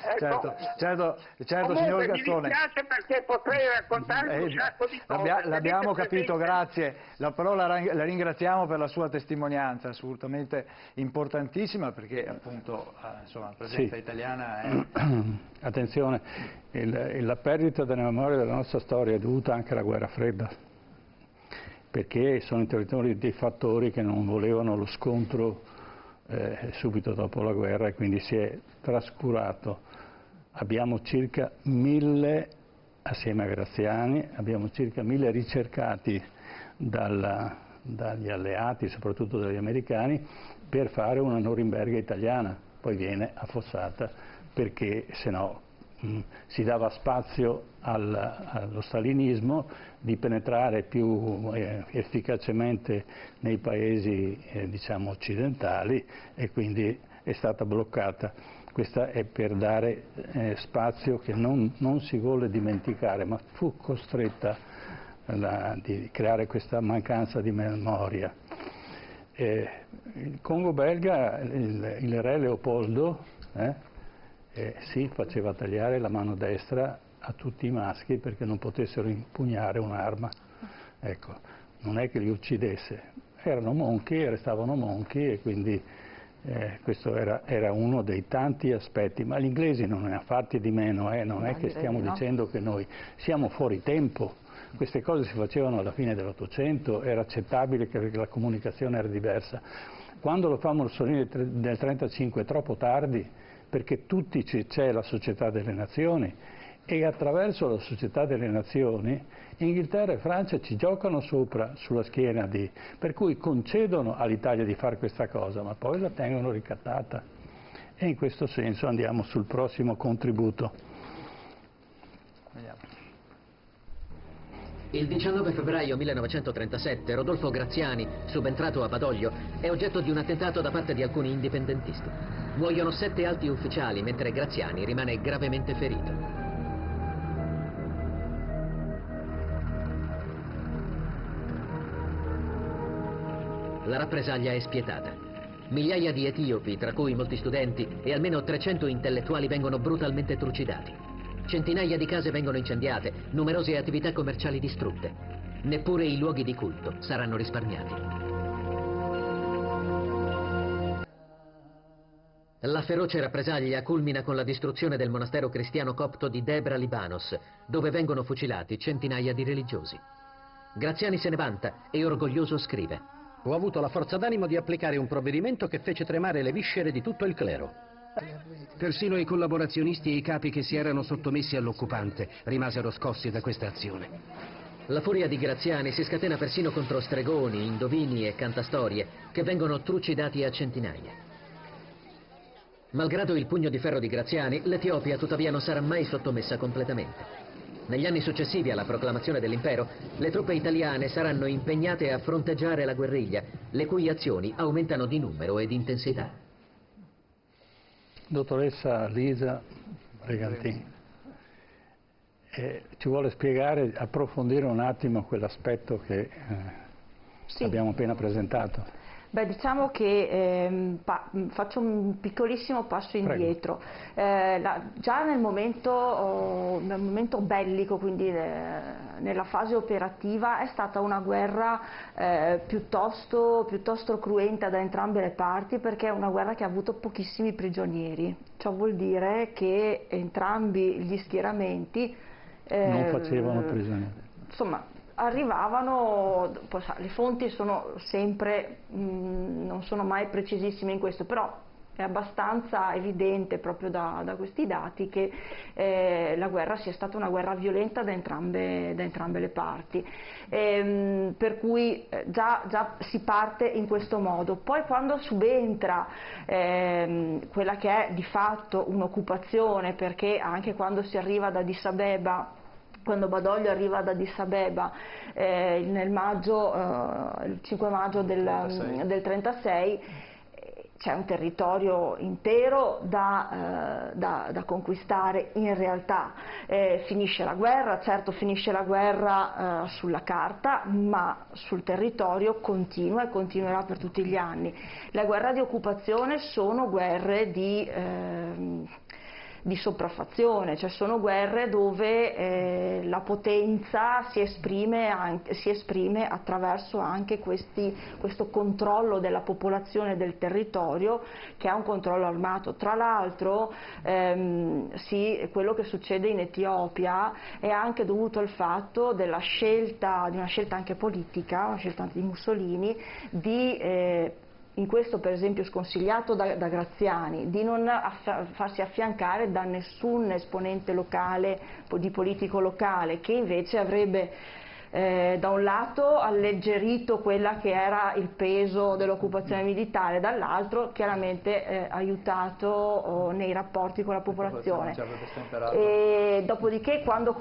Speaker 11: Ecco.
Speaker 1: Certo, signor Gastone.
Speaker 11: Mi dispiace perché potrei raccontarvi un sacco di cose.
Speaker 1: L'abbiamo capito, grazie. Però la ringraziamo per la sua testimonianza, assolutamente importantissima, perché appunto la presenza italiana è...
Speaker 2: Attenzione, la perdita della memoria della nostra storia è dovuta anche alla guerra fredda. perché sono intervenuti dei fattori che non volevano lo scontro subito dopo la guerra e quindi si è trascurato. Abbiamo circa 1000, assieme a Graziani, abbiamo circa 1000 ricercati dagli alleati, soprattutto dagli americani, per fare una Norimberga italiana, poi viene affossata perché se no si dava spazio allo stalinismo di penetrare più efficacemente nei paesi diciamo occidentali e quindi è stata bloccata. Questa è per dare spazio che non si vuole dimenticare, ma fu costretta di creare questa mancanza di memoria. Il Congo belga, il re Leopoldo si faceva tagliare la mano destra a tutti i maschi perché non potessero impugnare un'arma. Ecco, non è che li uccidesse, erano monchi, restavano monchi e quindi questo era uno dei tanti aspetti, ma gli inglesi non ne ha fatti di meno, non è che stiamo dicendo che noi siamo fuori tempo. Queste cose si facevano alla fine dell'Ottocento, era accettabile perché la comunicazione era diversa. Quando lo fa Mussolini nel 1935 è troppo tardi, perché tutti c'è la Società delle Nazioni e attraverso la Società delle Nazioni Inghilterra e Francia ci giocano sopra, sulla schiena per cui concedono all'Italia di fare questa cosa, ma poi la tengono ricattata. E in questo senso andiamo sul prossimo contributo.
Speaker 5: Il 19 febbraio 1937 Rodolfo Graziani, subentrato a Badoglio, è oggetto di un attentato da parte di alcuni indipendentisti. Muoiono 7 alti ufficiali, mentre Graziani rimane gravemente ferito. La rappresaglia è spietata. Migliaia di etiopi, tra cui molti studenti, e almeno 300 intellettuali vengono brutalmente trucidati. Centinaia di case vengono incendiate, numerose attività commerciali distrutte. Neppure i luoghi di culto saranno risparmiati. La feroce rappresaglia culmina con la distruzione del monastero cristiano copto di Debra Libanos, dove vengono fucilati centinaia di religiosi. Graziani se ne vanta e orgoglioso scrive:
Speaker 12: Ho avuto la forza d'animo di applicare un provvedimento che fece tremare le viscere di tutto il clero.
Speaker 7: Persino i collaborazionisti e i capi che si erano sottomessi all'occupante rimasero scossi da questa azione.
Speaker 5: La furia di Graziani si scatena persino contro stregoni, indovini e cantastorie che vengono trucidati a centinaia. Malgrado il pugno di ferro di Graziani, l'Etiopia tuttavia non sarà mai sottomessa completamente. Negli anni successivi alla proclamazione dell'impero, le truppe italiane saranno impegnate a fronteggiare la guerriglia, le cui azioni aumentano di numero e di intensità.
Speaker 2: Dottoressa Lisa Brigantini, ci vuole spiegare, approfondire un attimo quell'aspetto che abbiamo appena presentato?
Speaker 4: Beh, diciamo che faccio un piccolissimo passo indietro. Già nel momento bellico, quindi nella fase operativa, è stata una guerra piuttosto cruenta da entrambe le parti, perché è una guerra che ha avuto pochissimi prigionieri. Ciò vuol dire che entrambi gli schieramenti
Speaker 2: non facevano prigionieri.
Speaker 4: Insomma, arrivavano, le fonti sono sempre, non sono mai precisissime in questo, però è abbastanza evidente proprio da questi dati che la guerra sia stata una guerra violenta da entrambe le parti, per cui già si parte in questo modo. Poi quando subentra quella che è di fatto un'occupazione, perché anche quando si arriva da Addis Abeba, quando Badoglio arriva ad Addis Abeba nel maggio, il 5 maggio del 1936, c'è un territorio intero da conquistare in realtà. Finisce la guerra, certo finisce la guerra sulla carta, ma sul territorio continua e continuerà per tutti gli anni. Le guerre di occupazione sono guerre di sopraffazione, cioè sono guerre dove la potenza si esprime attraverso anche questo controllo della popolazione del territorio, che è un controllo armato. Tra l'altro quello che succede in Etiopia è anche dovuto al fatto di una scelta anche politica, una scelta di Mussolini, in questo per esempio sconsigliato da Graziani, di non farsi affiancare da nessun esponente locale, di politico locale, che invece avrebbe da un lato alleggerito quella che era il peso dell'occupazione militare, dall'altro chiaramente aiutato nei rapporti con la popolazione. E dopodiché quando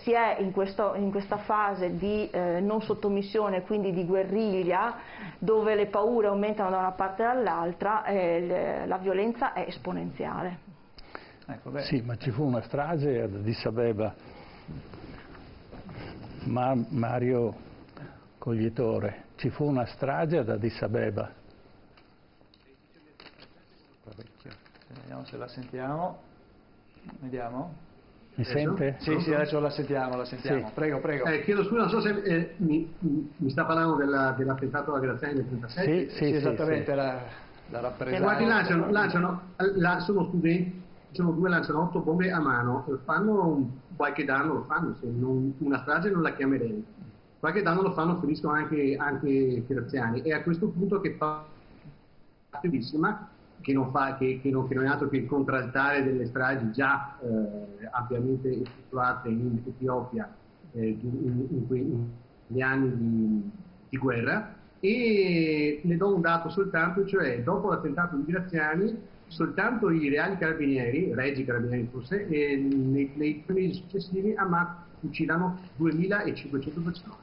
Speaker 4: si è in questa fase di non sottomissione, quindi di guerriglia, dove le paure aumentano da una parte e dall'altra, la violenza è esponenziale.
Speaker 2: Ecco, sì, ma ci fu una strage ad Addis Abeba. Mario Coglitore, ci fu una strage ad Addis Abeba.
Speaker 1: Vediamo se la sentiamo. Vediamo.
Speaker 2: Mi sente?
Speaker 1: Sì, adesso la sentiamo. Sì. Prego.
Speaker 6: Chiedo scusa, non so se mi sta parlando dell'attentato alla Graziani del 37?
Speaker 1: Sì, esattamente, sì. La rappresaglia.
Speaker 6: Guardi, sono studenti, sono due, lanciano 8 bombe a mano, fanno qualche danno, lo fanno, se non, una strage non la chiamerei, qualche danno lo fanno, feriscono anche Graziani, e a questo punto che fa attivissima, che non è altro che il contraltare delle stragi già ampiamente effettuate in Etiopia negli anni di guerra. E le do un dato soltanto, cioè dopo l'attentato di Graziani soltanto i reali carabinieri, regi carabinieri forse, nei mesi successivi uccidono 2500 persone.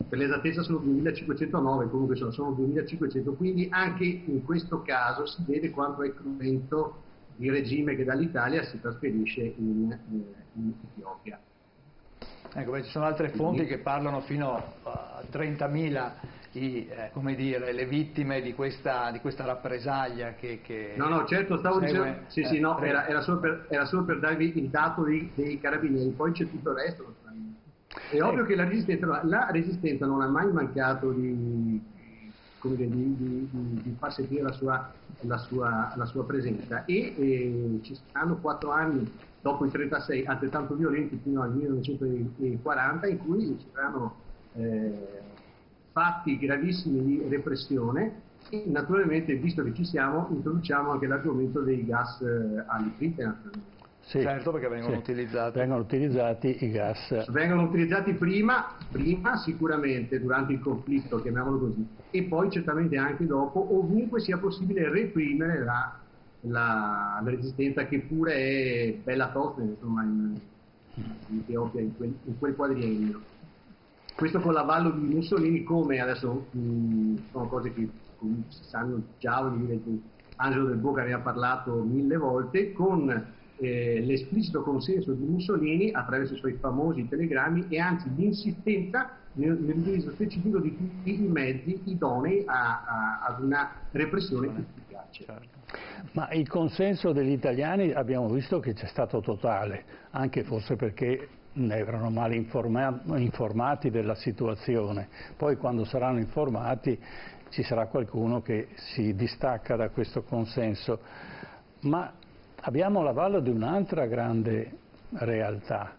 Speaker 6: Per l'esattezza sono 2509, comunque sono 2500, quindi anche in questo caso si vede quanto è cruento il regime che dall'Italia si trasferisce in Etiopia.
Speaker 1: Ecco, ci sono altre fonti che parlano fino a 30.000 le vittime di questa rappresaglia che
Speaker 6: No, certo, stavo dicendo, era solo per darvi il dato dei carabinieri, poi c'è tutto il resto. È ovvio che la resistenza non ha mai mancato di far sentire la sua presenza, e ci saranno 4 anni dopo i 36 altrettanto violenti fino al 1940 in cui ci saranno fatti gravissimi di repressione, e naturalmente, visto che ci siamo, introduciamo anche l'argomento dei gas anidrite.
Speaker 1: Sì, certo, perché vengono
Speaker 2: utilizzati i gas.
Speaker 6: Vengono utilizzati prima sicuramente durante il conflitto, chiamiamolo così, e poi certamente anche dopo, ovunque sia possibile reprimere la resistenza, che pure è bella tosta, insomma, in Etiopia, in quel quadriennio. Questo con l'avallo di Mussolini, come adesso sono cose che si sanno già, Angelo Del Boca ne ha parlato 1000 volte, con l'esplicito consenso di Mussolini attraverso i suoi famosi telegrammi, e anzi l'insistenza nell'utilizzo specifico di tutti i mezzi idonei ad una repressione efficace.
Speaker 2: Ma il consenso degli italiani abbiamo visto che c'è stato totale, anche forse perché erano male informati della situazione. Poi quando saranno informati ci sarà qualcuno che si distacca da questo consenso. Ma abbiamo l'avallo di un'altra grande realtà,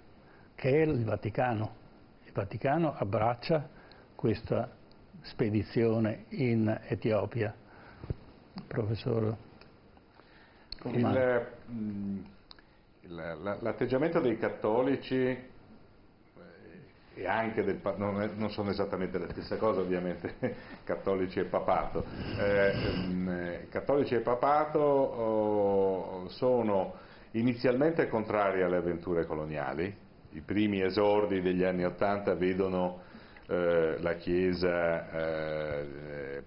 Speaker 2: che è il Vaticano. Il Vaticano abbraccia questa spedizione in Etiopia. Professore?
Speaker 3: L'atteggiamento dei cattolici e anche non sono esattamente la stessa cosa, ovviamente, cattolici e papato. Cattolici e papato sono inizialmente contrari alle avventure coloniali. I primi esordi degli anni '80 vedono la Chiesa,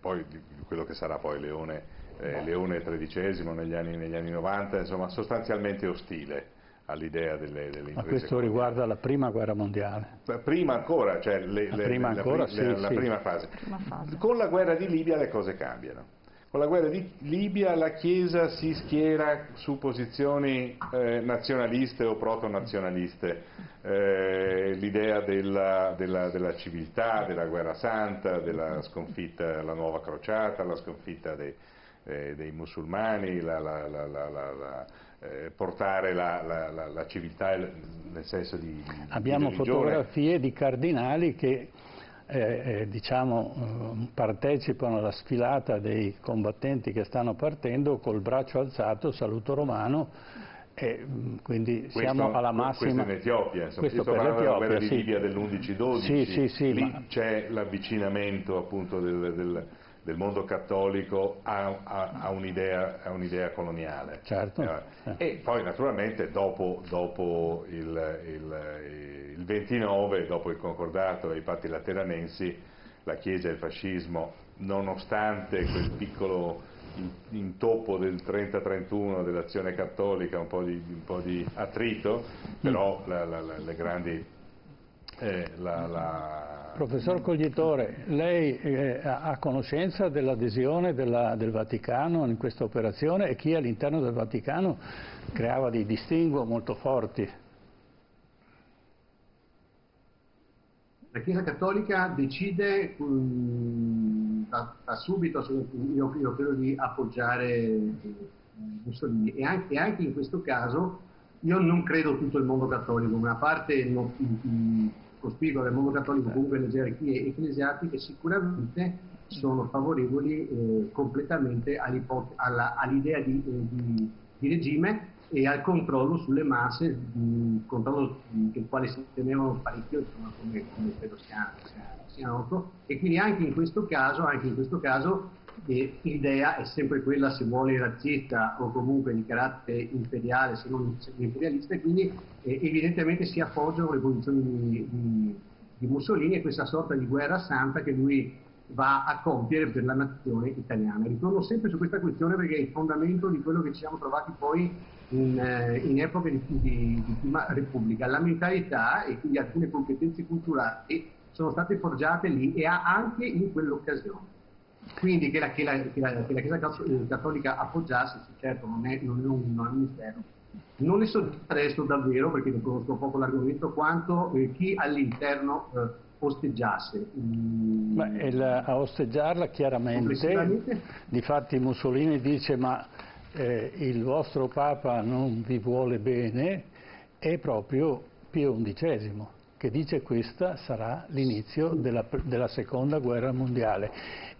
Speaker 3: poi quello che sarà poi Leone XIII negli anni '90, insomma, sostanzialmente ostile all'idea delle imprese.
Speaker 2: Ma questo riguarda la prima guerra mondiale?
Speaker 3: Prima ancora, cioè la prima fase. Con la guerra di Libia le cose cambiano. Con la guerra di Libia la Chiesa si schiera su posizioni nazionaliste o proto-nazionaliste, l'idea della civiltà, della guerra santa, della sconfitta, la nuova crociata, la sconfitta dei musulmani, portare la civiltà nel senso di
Speaker 2: abbiamo
Speaker 3: religione.
Speaker 2: Fotografie di cardinali che partecipano alla sfilata dei combattenti che stanno partendo col braccio alzato, saluto romano, e quindi siamo alla massima.
Speaker 3: Questo in Etiopia, insomma.
Speaker 2: Questo
Speaker 3: io sto parlando della guerra di
Speaker 2: sì.
Speaker 3: Libia dell'11-12,
Speaker 2: sì,
Speaker 3: lì c'è l'avvicinamento appunto del mondo cattolico a un'idea coloniale.
Speaker 2: Certo.
Speaker 3: E poi naturalmente dopo il 29, dopo il concordato e i patti lateranensi, la Chiesa e il fascismo, nonostante quel piccolo intoppo del 30-31 dell'azione cattolica, un po' di attrito, però le grandi...
Speaker 2: Professor Coglitore, lei ha conoscenza dell'adesione del Vaticano in questa operazione, e chi all'interno del Vaticano creava dei distinguo molto forti?
Speaker 6: La Chiesa Cattolica decide da subito, io credo, di appoggiare Mussolini, e anche in questo caso io non credo tutto il mondo cattolico, una parte cospicua del mondo cattolico, comunque le gerarchie ecclesiastiche sicuramente sono favorevoli completamente all'idea di regime e al controllo sulle masse, controllo del quale si temevano parecchio, come credo sia noto, e quindi anche in questo caso l'idea è sempre quella, se vuole, razzista o comunque di carattere imperiale, se non imperialista, e quindi evidentemente si appoggiano le posizioni di Mussolini e questa sorta di guerra santa che lui va a compiere per la nazione italiana. Ritorno sempre su questa questione perché è il fondamento di quello che ci siamo trovati poi in epoca di prima Repubblica. La mentalità e quindi alcune competenze culturali sono state forgiate lì e anche in quell'occasione. Quindi che la Chiesa Cattolica appoggiasse, certo non è un mistero. Non ne so adesso davvero, perché ne conosco poco l'argomento, quanto chi all'interno osteggiasse.
Speaker 2: A osteggiarla chiaramente, difatti Mussolini dice ma il vostro Papa non vi vuole bene, è proprio Pio XI che dice questa sarà l'inizio della seconda guerra mondiale.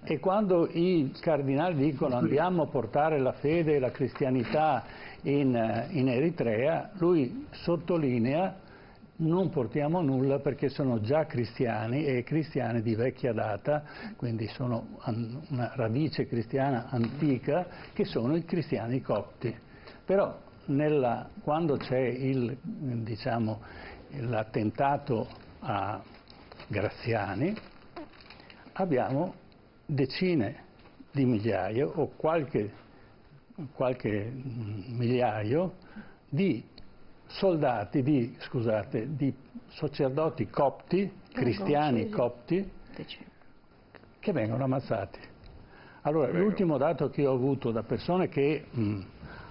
Speaker 2: E quando i cardinali dicono andiamo a portare la fede e la cristianità in Eritrea, lui sottolinea non portiamo nulla perché sono già cristiani e cristiani di vecchia data, quindi sono una radice cristiana antica, che sono i cristiani copti. Però quando c'è l'attentato a Graziani abbiamo decine di migliaia o qualche migliaio di soldati, di sacerdoti copti, cristiani copti, che vengono ammazzati. Allora, l'ultimo dato che ho avuto da persone che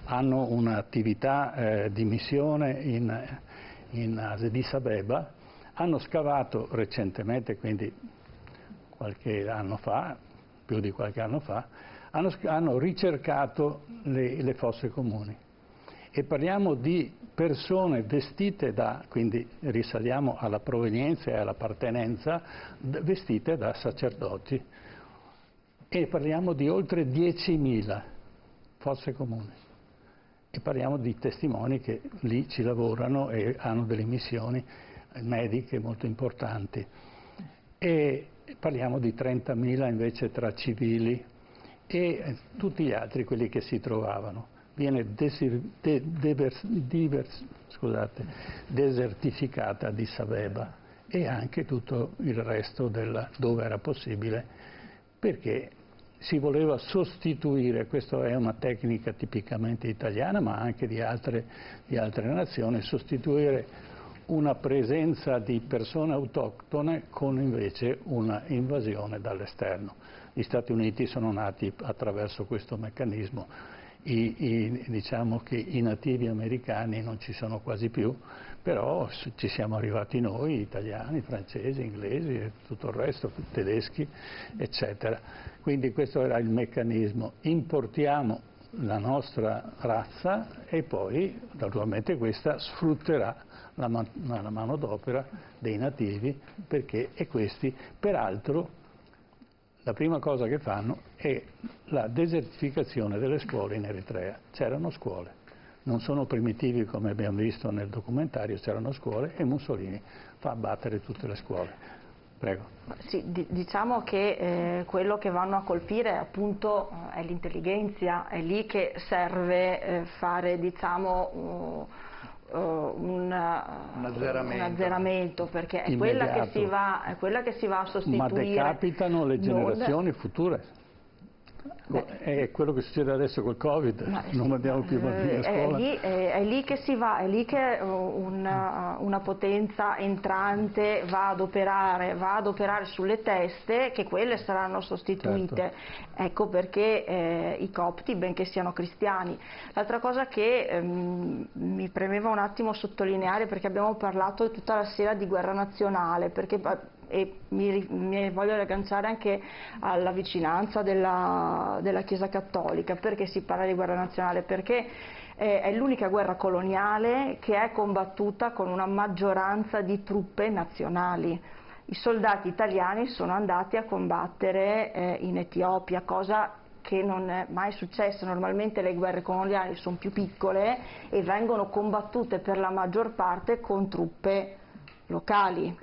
Speaker 2: hanno un'attività di missione in Addis Abeba, hanno scavato recentemente, quindi qualche anno fa, più di qualche anno fa, hanno ricercato le fosse comuni. E parliamo di persone vestite quindi risaliamo alla provenienza e all'appartenenza, vestite da sacerdoti. E parliamo di oltre 10.000 fosse comuni. E parliamo di testimoni che lì ci lavorano e hanno delle missioni mediche molto importanti. E parliamo di 30.000 invece tra civili e tutti gli altri, quelli che si trovavano. Viene desertificata Addis Abeba e anche tutto il resto dove era possibile, perché si voleva sostituire, questa è una tecnica tipicamente italiana ma anche di altre nazioni, sostituire una presenza di persone autoctone con invece una invasione dall'esterno. Gli Stati Uniti sono nati attraverso questo meccanismo, diciamo che i nativi americani non ci sono quasi più, però ci siamo arrivati noi, italiani, francesi, inglesi e tutto il resto, tedeschi, eccetera. Quindi questo era il meccanismo: importiamo la nostra razza e poi naturalmente questa sfrutterà la manodopera dei nativi, e questi peraltro la prima cosa che fanno è la desertificazione delle scuole in Eritrea. C'erano scuole, non sono primitivi come abbiamo visto nel documentario, c'erano scuole e Mussolini fa abbattere tutte le scuole. Prego.
Speaker 4: Sì, diciamo che quello che vanno a colpire appunto è l'intelligenza, è lì che serve fare, diciamo, un azzeramento, perché è quella che si va a sostituire.
Speaker 2: Ma decapitano le generazioni future. È quello che succede adesso col Covid, non abbiamo più bambini a scuola.
Speaker 4: È lì che si va, è lì che una potenza entrante va ad operare sulle teste, che quelle saranno sostituite. Certo. Ecco perché i copti, benché siano cristiani. L'altra cosa che mi premeva un attimo sottolineare, perché abbiamo parlato tutta la sera di guerra nazionale, e mi voglio riagganciare anche alla vicinanza della Chiesa Cattolica. Perché si parla di guerra nazionale? Perché è l'unica guerra coloniale che è combattuta con una maggioranza di truppe nazionali. I soldati italiani sono andati a combattere in Etiopia, cosa che non è mai successa. Normalmente le guerre coloniali sono più piccole e vengono combattute per la maggior parte con truppe locali.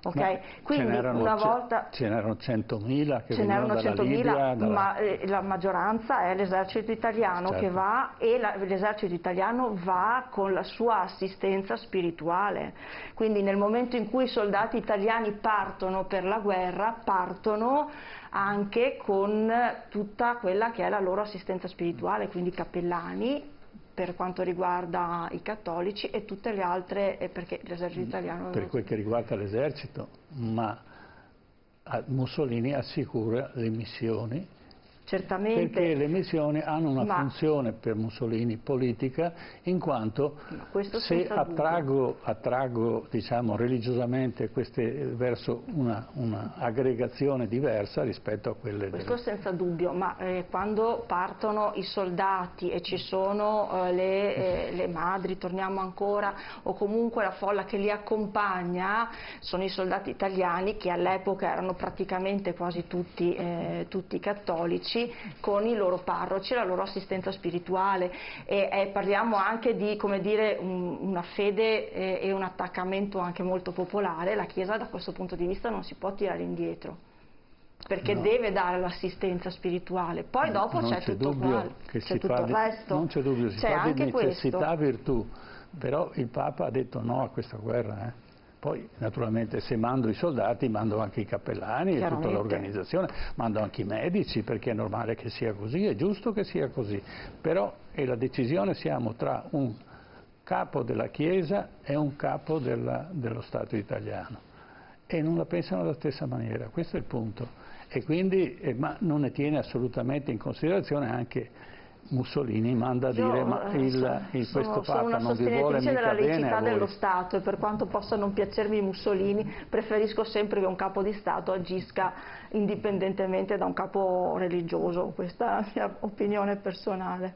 Speaker 4: Okay? Quindi una volta
Speaker 2: ce n'erano 100.000 che venivano dalla Libia,
Speaker 4: ma la maggioranza è l'esercito italiano, certo, che va, e l'esercito italiano va con la sua assistenza spirituale. Quindi nel momento in cui i soldati italiani partono per la guerra, partono anche con tutta quella che è la loro assistenza spirituale, quindi cappellani per quanto riguarda i cattolici e tutte le altre, perché l'esercito italiano...
Speaker 2: Per quel che riguarda l'esercito, ma Mussolini assicura le missioni.
Speaker 4: Certamente.
Speaker 2: Perché le missioni hanno una funzione per Mussolini politica, in quanto se attraggo diciamo, religiosamente verso una aggregazione diversa rispetto a quelle...
Speaker 4: Questo senza dubbio, ma quando partono i soldati e ci sono le madri, torniamo ancora, o comunque la folla che li accompagna, sono i soldati italiani che all'epoca erano praticamente quasi tutti cattolici, con i loro parroci e la loro assistenza spirituale, e parliamo anche di, come dire, una fede e un attaccamento anche molto popolare. La Chiesa da questo punto di vista non si può tirare indietro, perché deve dare l'assistenza spirituale. Poi dopo c'è tutto il resto.
Speaker 2: Non c'è dubbio, si fa di necessità virtù, però il Papa ha detto no a questa guerra. Poi naturalmente se mando i soldati mando anche i cappellani e tutta l'organizzazione, mando anche i medici, perché è normale che sia così, è giusto che sia così, però la decisione siamo tra un capo della Chiesa e un capo dello Stato italiano, e non la pensano alla stessa maniera, questo è il punto, e quindi ma non ne tiene assolutamente in considerazione anche Mussolini, manda a dire questo Papa non vi vuole mica bene. Sono una sostenitrice della laicità dello Stato, e per quanto possa non piacermi Mussolini, preferisco sempre che un capo di Stato agisca indipendentemente da un capo religioso. Questa è la mia opinione personale.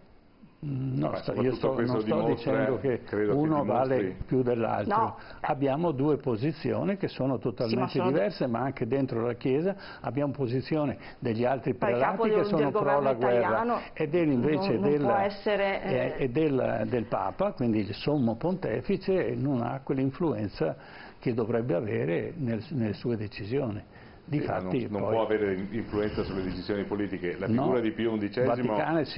Speaker 2: No, io non sto dicendo che uno vale più dell'altro. No. Abbiamo due posizioni che sono totalmente diverse, ma anche dentro la Chiesa abbiamo posizioni degli altri prelati che sono pro la guerra e invece del Papa, quindi il sommo pontefice, non ha quell'influenza che dovrebbe avere nelle sue decisioni.
Speaker 3: Non può avere influenza sulle decisioni politiche. La figura di Pio XI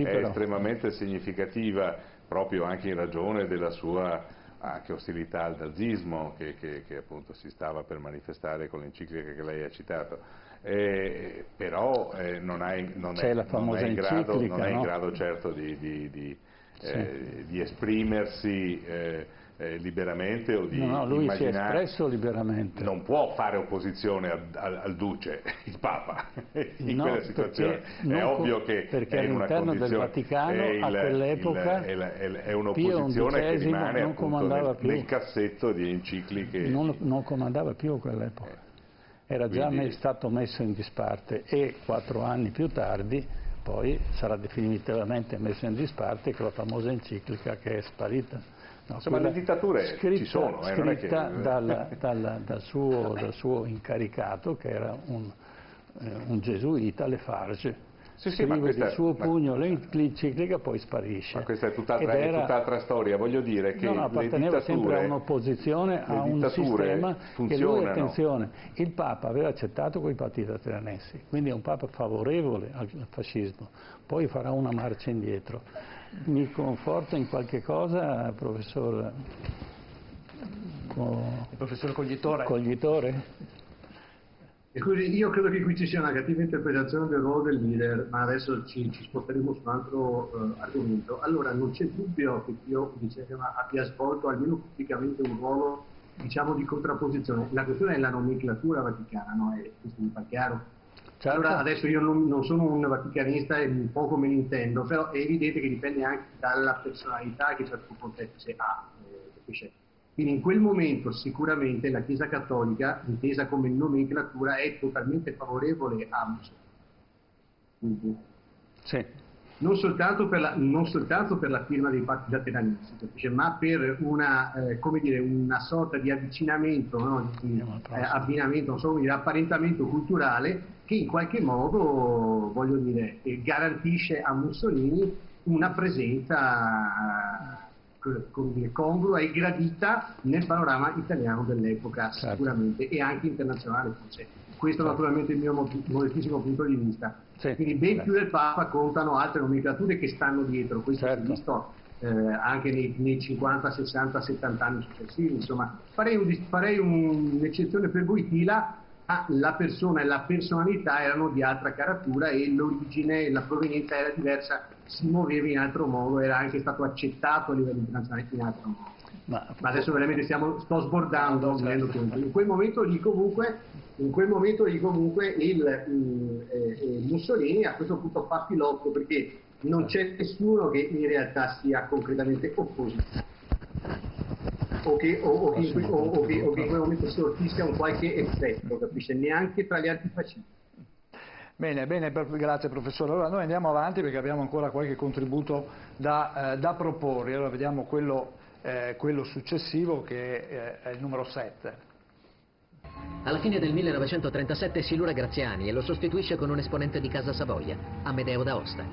Speaker 3: è estremamente significativa, proprio anche in ragione della sua anche ostilità al nazismo che appunto si stava per manifestare con l'enciclica che lei ha citato. Però non è in grado certo di esprimersi liberamente o di
Speaker 2: lui
Speaker 3: immaginare.
Speaker 2: Si è espresso liberamente.
Speaker 3: Non può fare opposizione al duce, il Papa, in quella situazione. È ovvio che
Speaker 2: perché
Speaker 3: è in una
Speaker 2: all'interno del Vaticano a quell'epoca
Speaker 3: è un'opposizione che rimane appunto nel cassetto di encicliche.
Speaker 2: Non comandava più a quell'epoca. Era già stato messo in disparte e 4 anni più tardi poi sarà definitivamente messo in disparte con la famosa enciclica che è sparita. No,
Speaker 3: insomma, le dittature ci sono.
Speaker 2: Scritta dal suo incaricato, che era un gesuita, Lefarge. Scrive di suo pugno l'enciclica, poi sparisce.
Speaker 3: Ma questa è tutt'altra storia. Voglio dire che
Speaker 2: apparteneva sempre a un'opposizione, a un sistema che lui, attenzione, il Papa aveva accettato quei patti lateranensi, quindi è un Papa favorevole al fascismo, poi farà una marcia indietro. Mi conforta in qualche cosa, professor Coglitore?
Speaker 6: Scusi, io credo che qui ci sia una cattiva interpretazione del ruolo del leader, ma adesso ci sposteremo su un altro argomento. Allora, non c'è dubbio che Pio XI abbia svolto almeno pubblicamente un ruolo, diciamo, di contrapposizione. La questione è la nomenclatura vaticana, no? E questo mi fa chiaro. Certo. Allora, adesso io non sono un vaticanista e poco me ne intendo, però è evidente che dipende anche dalla personalità che ciascun pontefice ha. Quindi in quel momento sicuramente la Chiesa Cattolica, intesa come nomenclatura, è totalmente favorevole a Mussolini.
Speaker 2: Sì.
Speaker 6: Non soltanto per la firma dei patti lateranensi, ma per una sorta di avvicinamento, no? Di abbinamento, non so come dire, apparentamento culturale che in qualche modo, voglio dire, garantisce a Mussolini una presenza congrua e gradita nel panorama italiano dell'epoca, sicuramente, e anche internazionale forse. Questo naturalmente è il mio modestissimo punto di vista. Quindi ben più del Papa contano altre nomenclature che stanno dietro, questo si è visto anche nei 50, 60, 70 anni successivi. Insomma, farei un'eccezione per Wojtyla, ma la persona e la personalità erano di altra caratura e l'origine e la provenienza era diversa, si muoveva in altro modo, era anche stato accettato a livello internazionale in altro modo. Ma adesso veramente sto sbordando, mi rendo conto. In quel momento lì comunque il Mussolini a questo punto fa filotto, perché non c'è nessuno che in realtà sia concretamente opposito o che in quel momento sortisca un qualche effetto, capisce? Neanche tra gli antifascisti.
Speaker 1: Bene, grazie professore. Allora noi andiamo avanti perché abbiamo ancora qualche contributo da proporre. Allora vediamo quello successivo, che è il numero 7.
Speaker 5: Alla fine del 1937 si ilura Graziani e lo sostituisce con un esponente di Casa Savoia, Amedeo d'Aosta.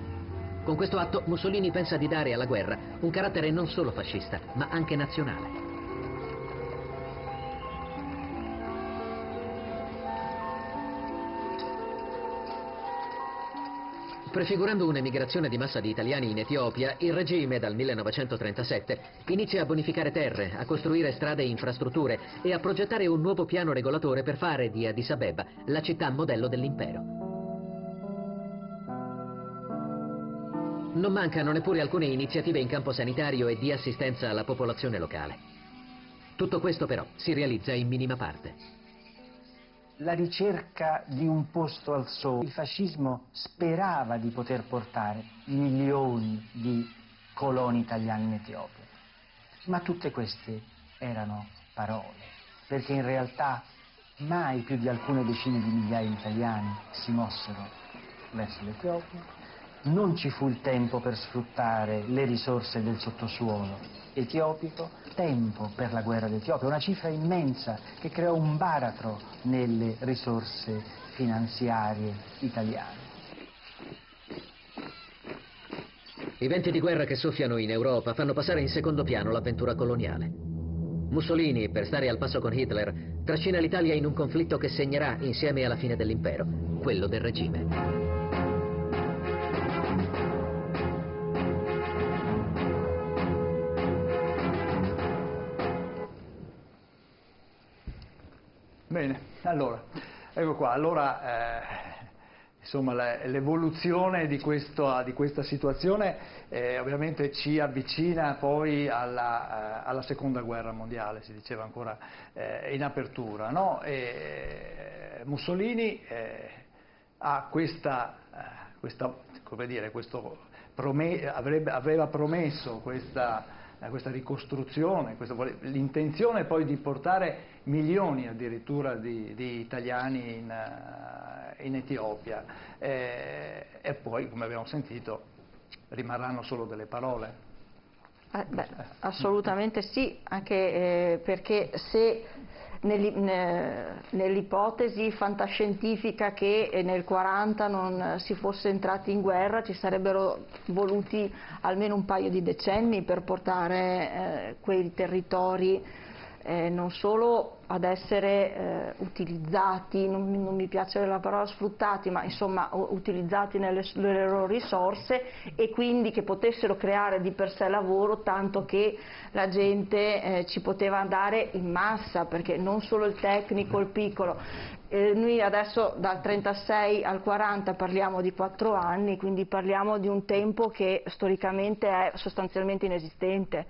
Speaker 5: Con questo atto Mussolini pensa di dare alla guerra un carattere non solo fascista, ma anche nazionale. Prefigurando un'emigrazione di massa di italiani in Etiopia, il regime dal 1937 inizia a bonificare terre, a costruire strade e infrastrutture e a progettare un nuovo piano regolatore per fare di Addis Abeba la città modello dell'impero. Non mancano neppure alcune iniziative in campo sanitario e di assistenza alla popolazione locale. Tutto questo però si realizza in minima parte.
Speaker 9: La ricerca di un posto al sole. Il fascismo sperava di poter portare milioni di coloni italiani in Etiopia, ma tutte queste erano parole, perché in realtà mai più di alcune decine di migliaia di italiani si mossero verso l'Etiopia. Non ci fu il tempo per sfruttare le risorse del sottosuolo etiopico, tempo per la guerra d'Etiopia, una cifra immensa che creò un baratro nelle risorse finanziarie italiane.
Speaker 5: I venti di guerra che soffiano in Europa fanno passare in secondo piano l'avventura coloniale. Mussolini, per stare al passo con Hitler, trascina l'Italia in un conflitto che segnerà, insieme alla fine dell'impero, quello del regime.
Speaker 1: Bene, allora, ecco qua, allora insomma, l'evoluzione di questa situazione ovviamente ci avvicina poi alla seconda guerra mondiale, si diceva ancora in apertura, no? Mussolini ha aveva promesso questa ricostruzione, l'intenzione poi di portare milioni addirittura di italiani in Etiopia, e poi, come abbiamo sentito, rimarranno solo delle parole.
Speaker 4: Assolutamente sì, anche perché se nell'ipotesi fantascientifica che nel 1940 non si fosse entrati in guerra, ci sarebbero voluti almeno un paio di decenni per portare quei territori non solo ad essere utilizzati, non mi piace la parola sfruttati, ma insomma utilizzati nelle loro risorse, e quindi che potessero creare di per sé lavoro, tanto che la gente ci poteva andare in massa, perché non solo il tecnico, il piccolo. Noi adesso dal 36 al 40 parliamo di 4 anni, quindi parliamo di un tempo che storicamente è sostanzialmente inesistente,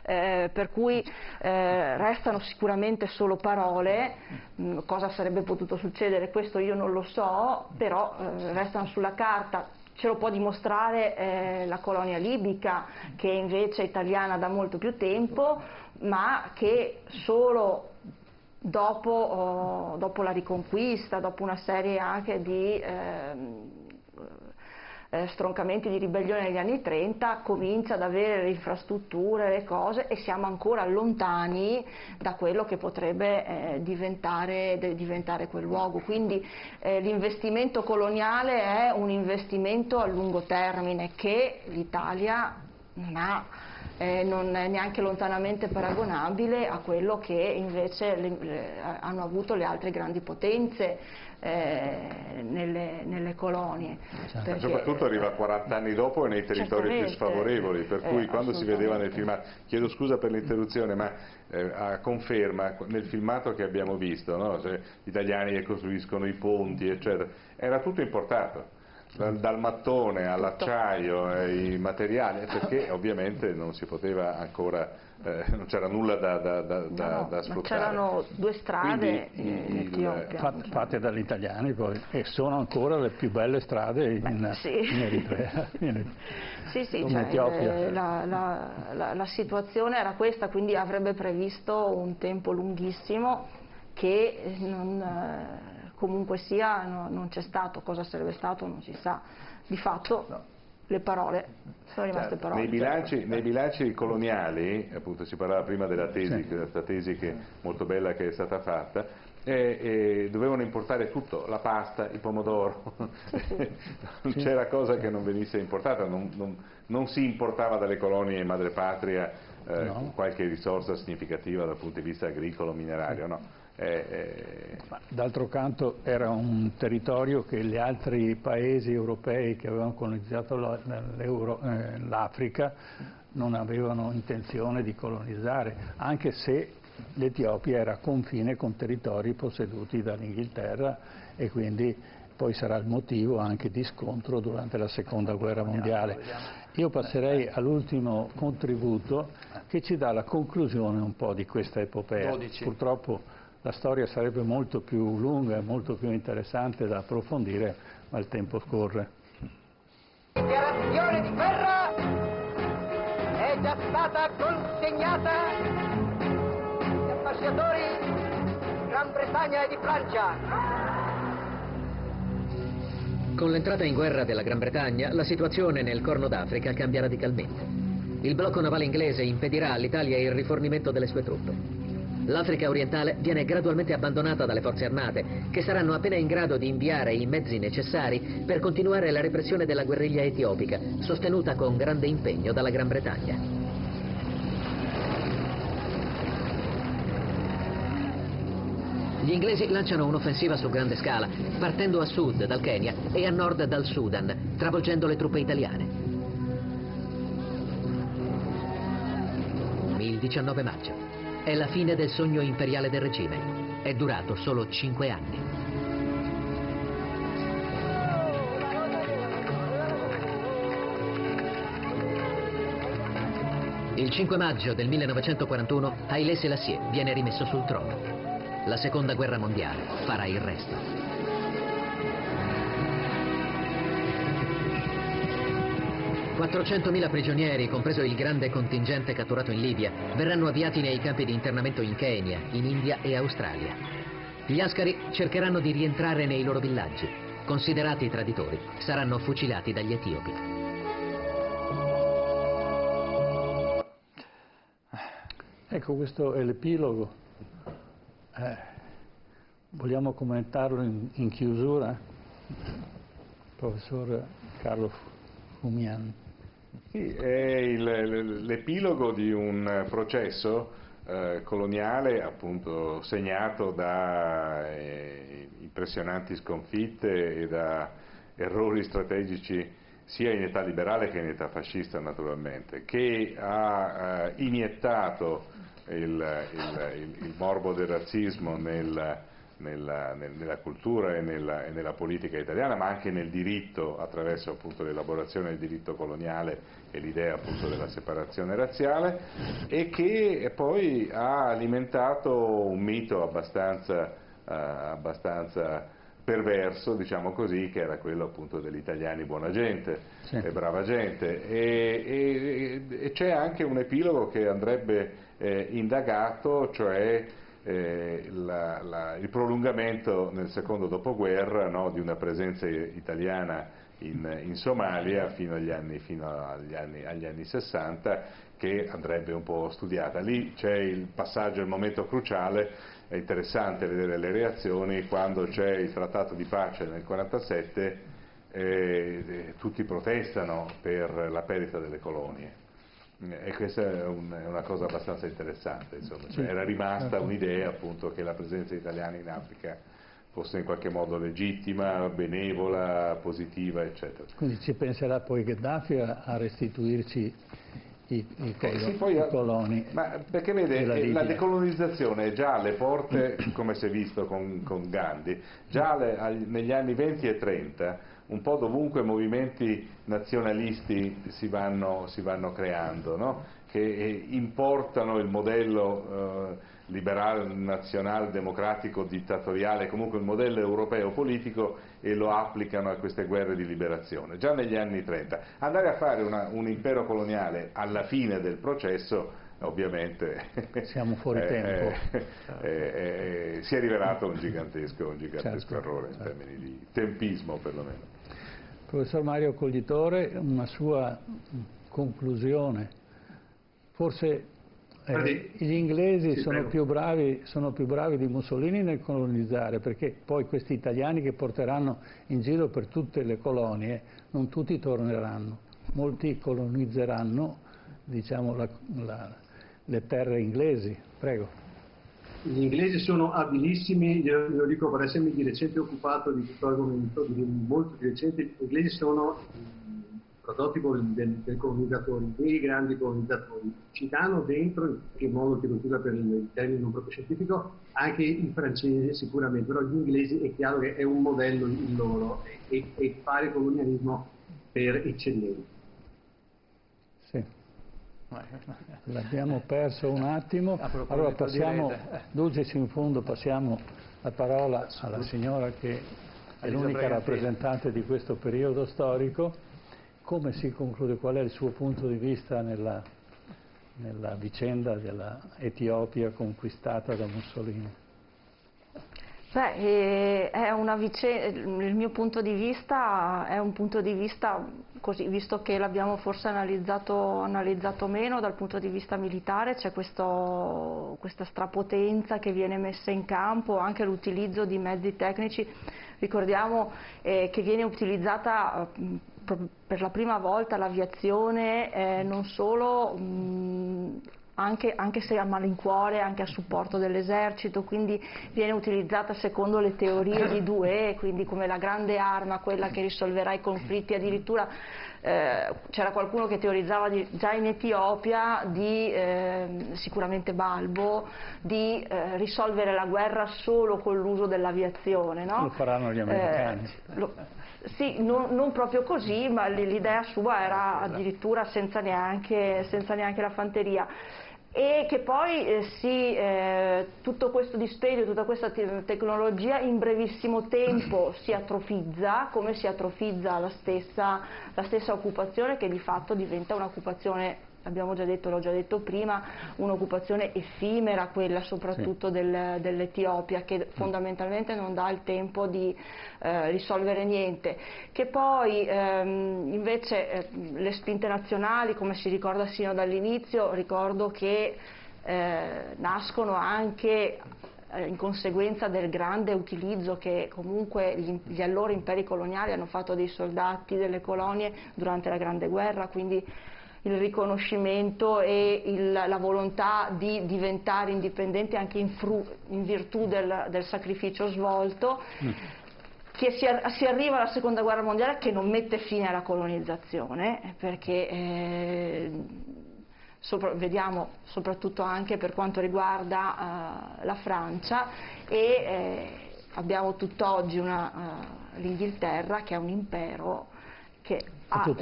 Speaker 4: per cui restano sicuramente solo parole. Cosa sarebbe potuto succedere? Questo io non lo so, però restano sulla carta. Ce lo può dimostrare la colonia libica, che invece è italiana da molto più tempo, ma che solo dopo la riconquista, dopo una serie anche di stroncamenti di ribellione negli anni 30, comincia ad avere le infrastrutture, le cose, e siamo ancora lontani da quello che potrebbe diventare quel luogo. Quindi l'investimento coloniale è un investimento a lungo termine che l'Italia non ha. Non è neanche lontanamente paragonabile a quello che invece hanno avuto le altre grandi potenze nelle colonie.
Speaker 3: Perché soprattutto arriva 40 anni dopo e nei territori più sfavorevoli, per cui quando si vedeva nel filmato, chiedo scusa per l'interruzione, ma a conferma nel filmato che abbiamo visto, no? Cioè, gli italiani che costruiscono i ponti eccetera, era tutto importato. Dal mattone all'acciaio ai materiali, perché ovviamente non si poteva ancora, non c'era nulla da sfruttare.
Speaker 4: C'erano 2 strade in Etiopia
Speaker 2: fatte dagli italiani poi, e sono ancora le più belle strade in Eritrea. In Etiopia.
Speaker 4: La situazione era questa, quindi avrebbe previsto un tempo lunghissimo che comunque sia non c'è stato. Cosa sarebbe stato non si sa. Di fatto le parole sono rimaste parole.
Speaker 3: Nei bilanci coloniali, appunto si parlava prima della tesi, questa tesi molto bella che è stata fatta, dovevano importare tutto, la pasta, il pomodoro, non c'era cosa che non venisse importata, non si importava dalle colonie madrepatria qualche risorsa significativa dal punto di vista agricolo, minerario, no.
Speaker 2: D'altro canto era un territorio che gli altri paesi europei che avevano colonizzato l'Africa non avevano intenzione di colonizzare, anche se l'Etiopia era a confine con territori posseduti dall'Inghilterra, e quindi poi sarà il motivo anche di scontro durante la seconda guerra mondiale. Io passerei all'ultimo contributo che ci dà la conclusione un po' di questa epopea.
Speaker 1: 12.
Speaker 2: Purtroppo la storia sarebbe molto più lunga e molto più interessante da approfondire, ma il tempo scorre.
Speaker 13: La dichiarazione di guerra è già stata consegnata agli ambasciatori di Gran Bretagna e di Francia.
Speaker 5: Con l'entrata in guerra della Gran Bretagna, la situazione nel Corno d'Africa cambia radicalmente. Il blocco navale inglese impedirà all'Italia il rifornimento delle sue truppe. L'Africa orientale viene gradualmente abbandonata dalle forze armate, che saranno appena in grado di inviare i mezzi necessari per continuare la repressione della guerriglia etiopica, sostenuta con grande impegno dalla Gran Bretagna. Gli inglesi lanciano un'offensiva su grande scala, partendo a sud dal Kenya e a nord dal Sudan, travolgendo le truppe italiane. Il 19 maggio. È la fine del sogno imperiale del regime. È durato solo 5 anni. Il 5 maggio del 1941 Haïlé Sélassié viene rimesso sul trono. La seconda guerra mondiale farà il resto. $400.000 prigionieri, compreso il grande contingente catturato in Libia, verranno avviati nei campi di internamento in Kenya, in India e Australia. Gli ascari cercheranno di rientrare nei loro villaggi. Considerati traditori, saranno fucilati dagli etiopi.
Speaker 2: Ecco, questo è l'epilogo. Vogliamo commentarlo in chiusura? Professor Carlo Fumian.
Speaker 3: Sì, è l'epilogo di un processo coloniale, appunto, segnato da impressionanti sconfitte e da errori strategici sia in età liberale che in età fascista, naturalmente, che ha iniettato il morbo del razzismo nella cultura e nella politica italiana, ma anche nel diritto, attraverso appunto l'elaborazione del diritto coloniale e l'idea appunto della separazione razziale, e che poi ha alimentato un mito abbastanza perverso, diciamo così, che era quello appunto degli italiani buona gente, sì, e brava gente, e c'è anche un epilogo che andrebbe indagato, cioè il prolungamento nel secondo dopoguerra, no, di una presenza italiana in Somalia fino agli anni 60, che andrebbe un po' studiata. Lì c'è il passaggio, il momento cruciale. È interessante vedere le reazioni quando c'è il trattato di pace nel 1947, tutti protestano per la perdita delle colonie, e questa è una cosa abbastanza interessante, insomma. Cioè, era rimasta un'idea appunto che la presenza italiana in Africa fosse in qualche modo legittima, benevola, positiva, eccetera.
Speaker 2: Quindi ci penserà poi Gheddafi a restituirci i coloni.
Speaker 3: Ma perché vede, la decolonizzazione è già alle porte, come si è visto con Gandhi, già negli anni 20 e 30, un po' dovunque movimenti nazionalisti si vanno creando, no? Che importano il modello liberale, nazionale, democratico, dittatoriale, comunque il modello europeo politico, e lo applicano a queste guerre di liberazione. Già negli anni 30. Andare a fare un impero coloniale alla fine del processo, ovviamente
Speaker 2: siamo fuori tempo.
Speaker 3: Si è rivelato un gigantesco errore in termini di tempismo, perlomeno.
Speaker 2: Professor Mario Coglitore, una sua conclusione. Forse gli inglesi sono più bravi di Mussolini nel colonizzare, perché poi questi italiani che porteranno in giro per tutte le colonie, non tutti torneranno, molti colonizzeranno, diciamo, le terre inglesi. Prego.
Speaker 6: Gli inglesi sono abilissimi, lo dico per essermi di recente occupato di questo argomento, molto di recente. Gli inglesi sono prototipo del colonizzatore, dei grandi colonizzatori. Ci danno dentro, in qualche modo, chiedo scusa per il termine non proprio scientifico, anche i francesi sicuramente, però gli inglesi è chiaro che è un modello il loro, e fare colonialismo per eccellenza.
Speaker 2: Sì. L'abbiamo perso un attimo, allora passiamo, dulcis in fondo, passiamo la parola alla signora che è l'unica rappresentante di questo periodo storico. Come si conclude? Qual è il suo punto di vista nella vicenda della Etiopia conquistata da Mussolini?
Speaker 4: È una vicenda, il mio punto di vista è un punto di vista così, visto che l'abbiamo forse analizzato meno dal punto di vista militare, c'è questa strapotenza che viene messa in campo, anche l'utilizzo di mezzi tecnici. Ricordiamo che viene utilizzata per la prima volta l'aviazione, non solo anche se a malincuore, anche a supporto dell'esercito, quindi viene utilizzata secondo le teorie di Douhet, quindi come la grande arma, quella che risolverà i conflitti. Addirittura c'era qualcuno che teorizzava già in Etiopia, sicuramente Balbo, di risolvere la guerra solo con l'uso dell'aviazione, no?
Speaker 2: Lo faranno gli americani.
Speaker 4: Sì, non proprio così, ma l'idea sua era addirittura senza neanche la fanteria. E che poi tutto questo dispendio, tutta questa tecnologia in brevissimo tempo si atrofizza, come si atrofizza la stessa occupazione, che di fatto diventa un'occupazione, abbiamo già detto, l'ho già detto prima, un'occupazione effimera, quella soprattutto dell'Etiopia, che fondamentalmente non dà il tempo di risolvere niente. Che poi invece le spinte nazionali, come si ricorda sino dall'inizio, ricordo che nascono anche in conseguenza del grande utilizzo che comunque gli allora imperi coloniali hanno fatto dei soldati delle colonie durante la Grande Guerra, quindi il riconoscimento e la volontà di diventare indipendenti anche in virtù del sacrificio svolto, che si arriva alla Seconda Guerra Mondiale, che non mette fine alla colonizzazione, perché vediamo soprattutto anche per quanto riguarda la Francia, e abbiamo tutt'oggi l'Inghilterra, che è un impero che ha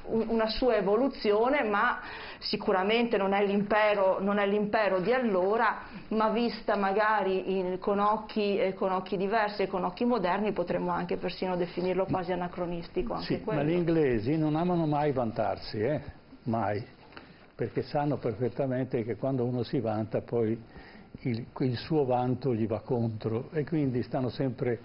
Speaker 4: una sua evoluzione, ma sicuramente non è l'impero di allora, ma vista magari con occhi diversi e con occhi moderni potremmo anche persino definirlo quasi anacronistico. Anche
Speaker 2: sì,
Speaker 4: quello.
Speaker 2: Ma gli inglesi non amano mai vantarsi, mai, perché sanno perfettamente che quando uno si vanta poi il suo vanto gli va contro, e quindi stanno sempre,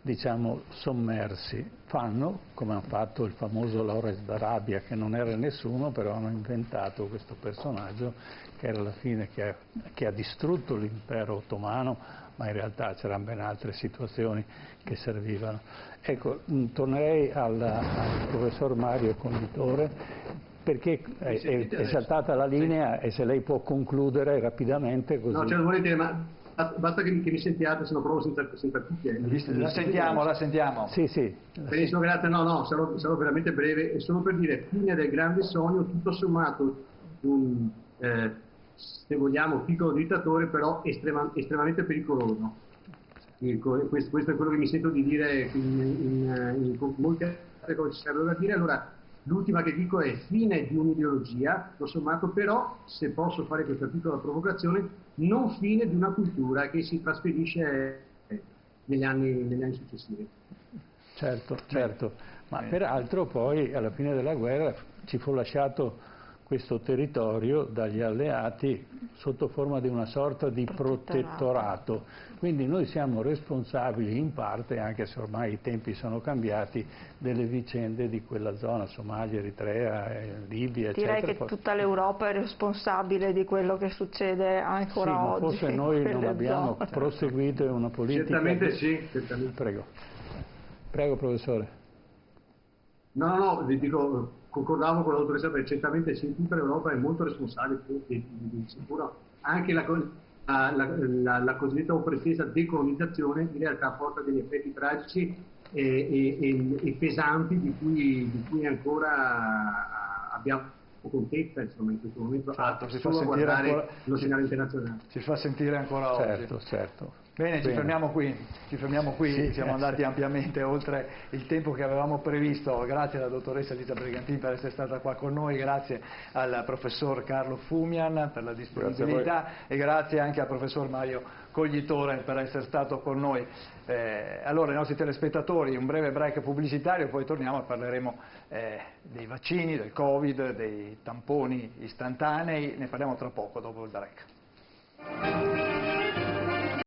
Speaker 2: diciamo, sommersi. Fanno, come hanno fatto il famoso Lawrence d'Arabia, che non era nessuno, però hanno inventato questo personaggio che era alla fine che ha distrutto l'impero ottomano, ma in realtà c'erano ben altre situazioni che servivano. Ecco, tornerei al professor Mario Conditore, perché è saltata la linea, e se lei può concludere rapidamente così.
Speaker 6: No, ce lo volete, ma basta che mi sentiate, se no provo senza cuffie.
Speaker 1: La sentiamo.
Speaker 2: Sì.
Speaker 6: Benissimo, grazie. No, sarò veramente breve, e solo per dire, fine del grande sogno, tutto sommato un, se vogliamo, piccolo dittatore, però estremamente pericoloso. Questo è quello che mi sento di dire in molte altre cose ci sarebbero da dire. Allora, l'ultima che dico è fine di un'ideologia, tutto sommato, però, se posso fare questa piccola provocazione, non fine di una cultura che si trasferisce negli anni successivi.
Speaker 2: Certo, ma peraltro poi alla fine della guerra ci fu lasciato questo territorio dagli alleati sotto forma di una sorta di protettorato, quindi noi siamo responsabili in parte, anche se ormai i tempi sono cambiati, delle vicende di quella zona, Somalia, Eritrea, Libia,
Speaker 4: direi
Speaker 2: eccetera.
Speaker 4: Che tutta l'Europa è responsabile di quello che succede ancora oggi.
Speaker 2: Forse noi non abbiamo proseguito in una politica...
Speaker 6: Certamente sì, certamente.
Speaker 2: Prego professore.
Speaker 6: No, vi dico, concordavo con la dottoressa, perché certamente sì, tutta l'Europa è molto responsabile, di sicuro. Anche la cosiddetta o pretesa decolonizzazione in realtà porta degli effetti tragici e pesanti di cui ancora abbiamo contezza, insomma, in questo momento, solo a guardare lo scenario internazionale.
Speaker 1: Si fa sentire ancora oggi.
Speaker 2: Certo.
Speaker 1: Bene, ci fermiamo qui,
Speaker 2: sì,
Speaker 1: siamo andati ampiamente oltre il tempo che avevamo previsto. Grazie alla dottoressa Liza Brigantin per essere stata qua con noi, grazie al professor Carlo Fumian per la disponibilità e grazie anche al professor Mario Coglitore per essere stato con noi. Allora, i nostri telespettatori, un breve break pubblicitario, poi torniamo e parleremo dei vaccini, del Covid, dei tamponi istantanei, ne parliamo tra poco dopo il break.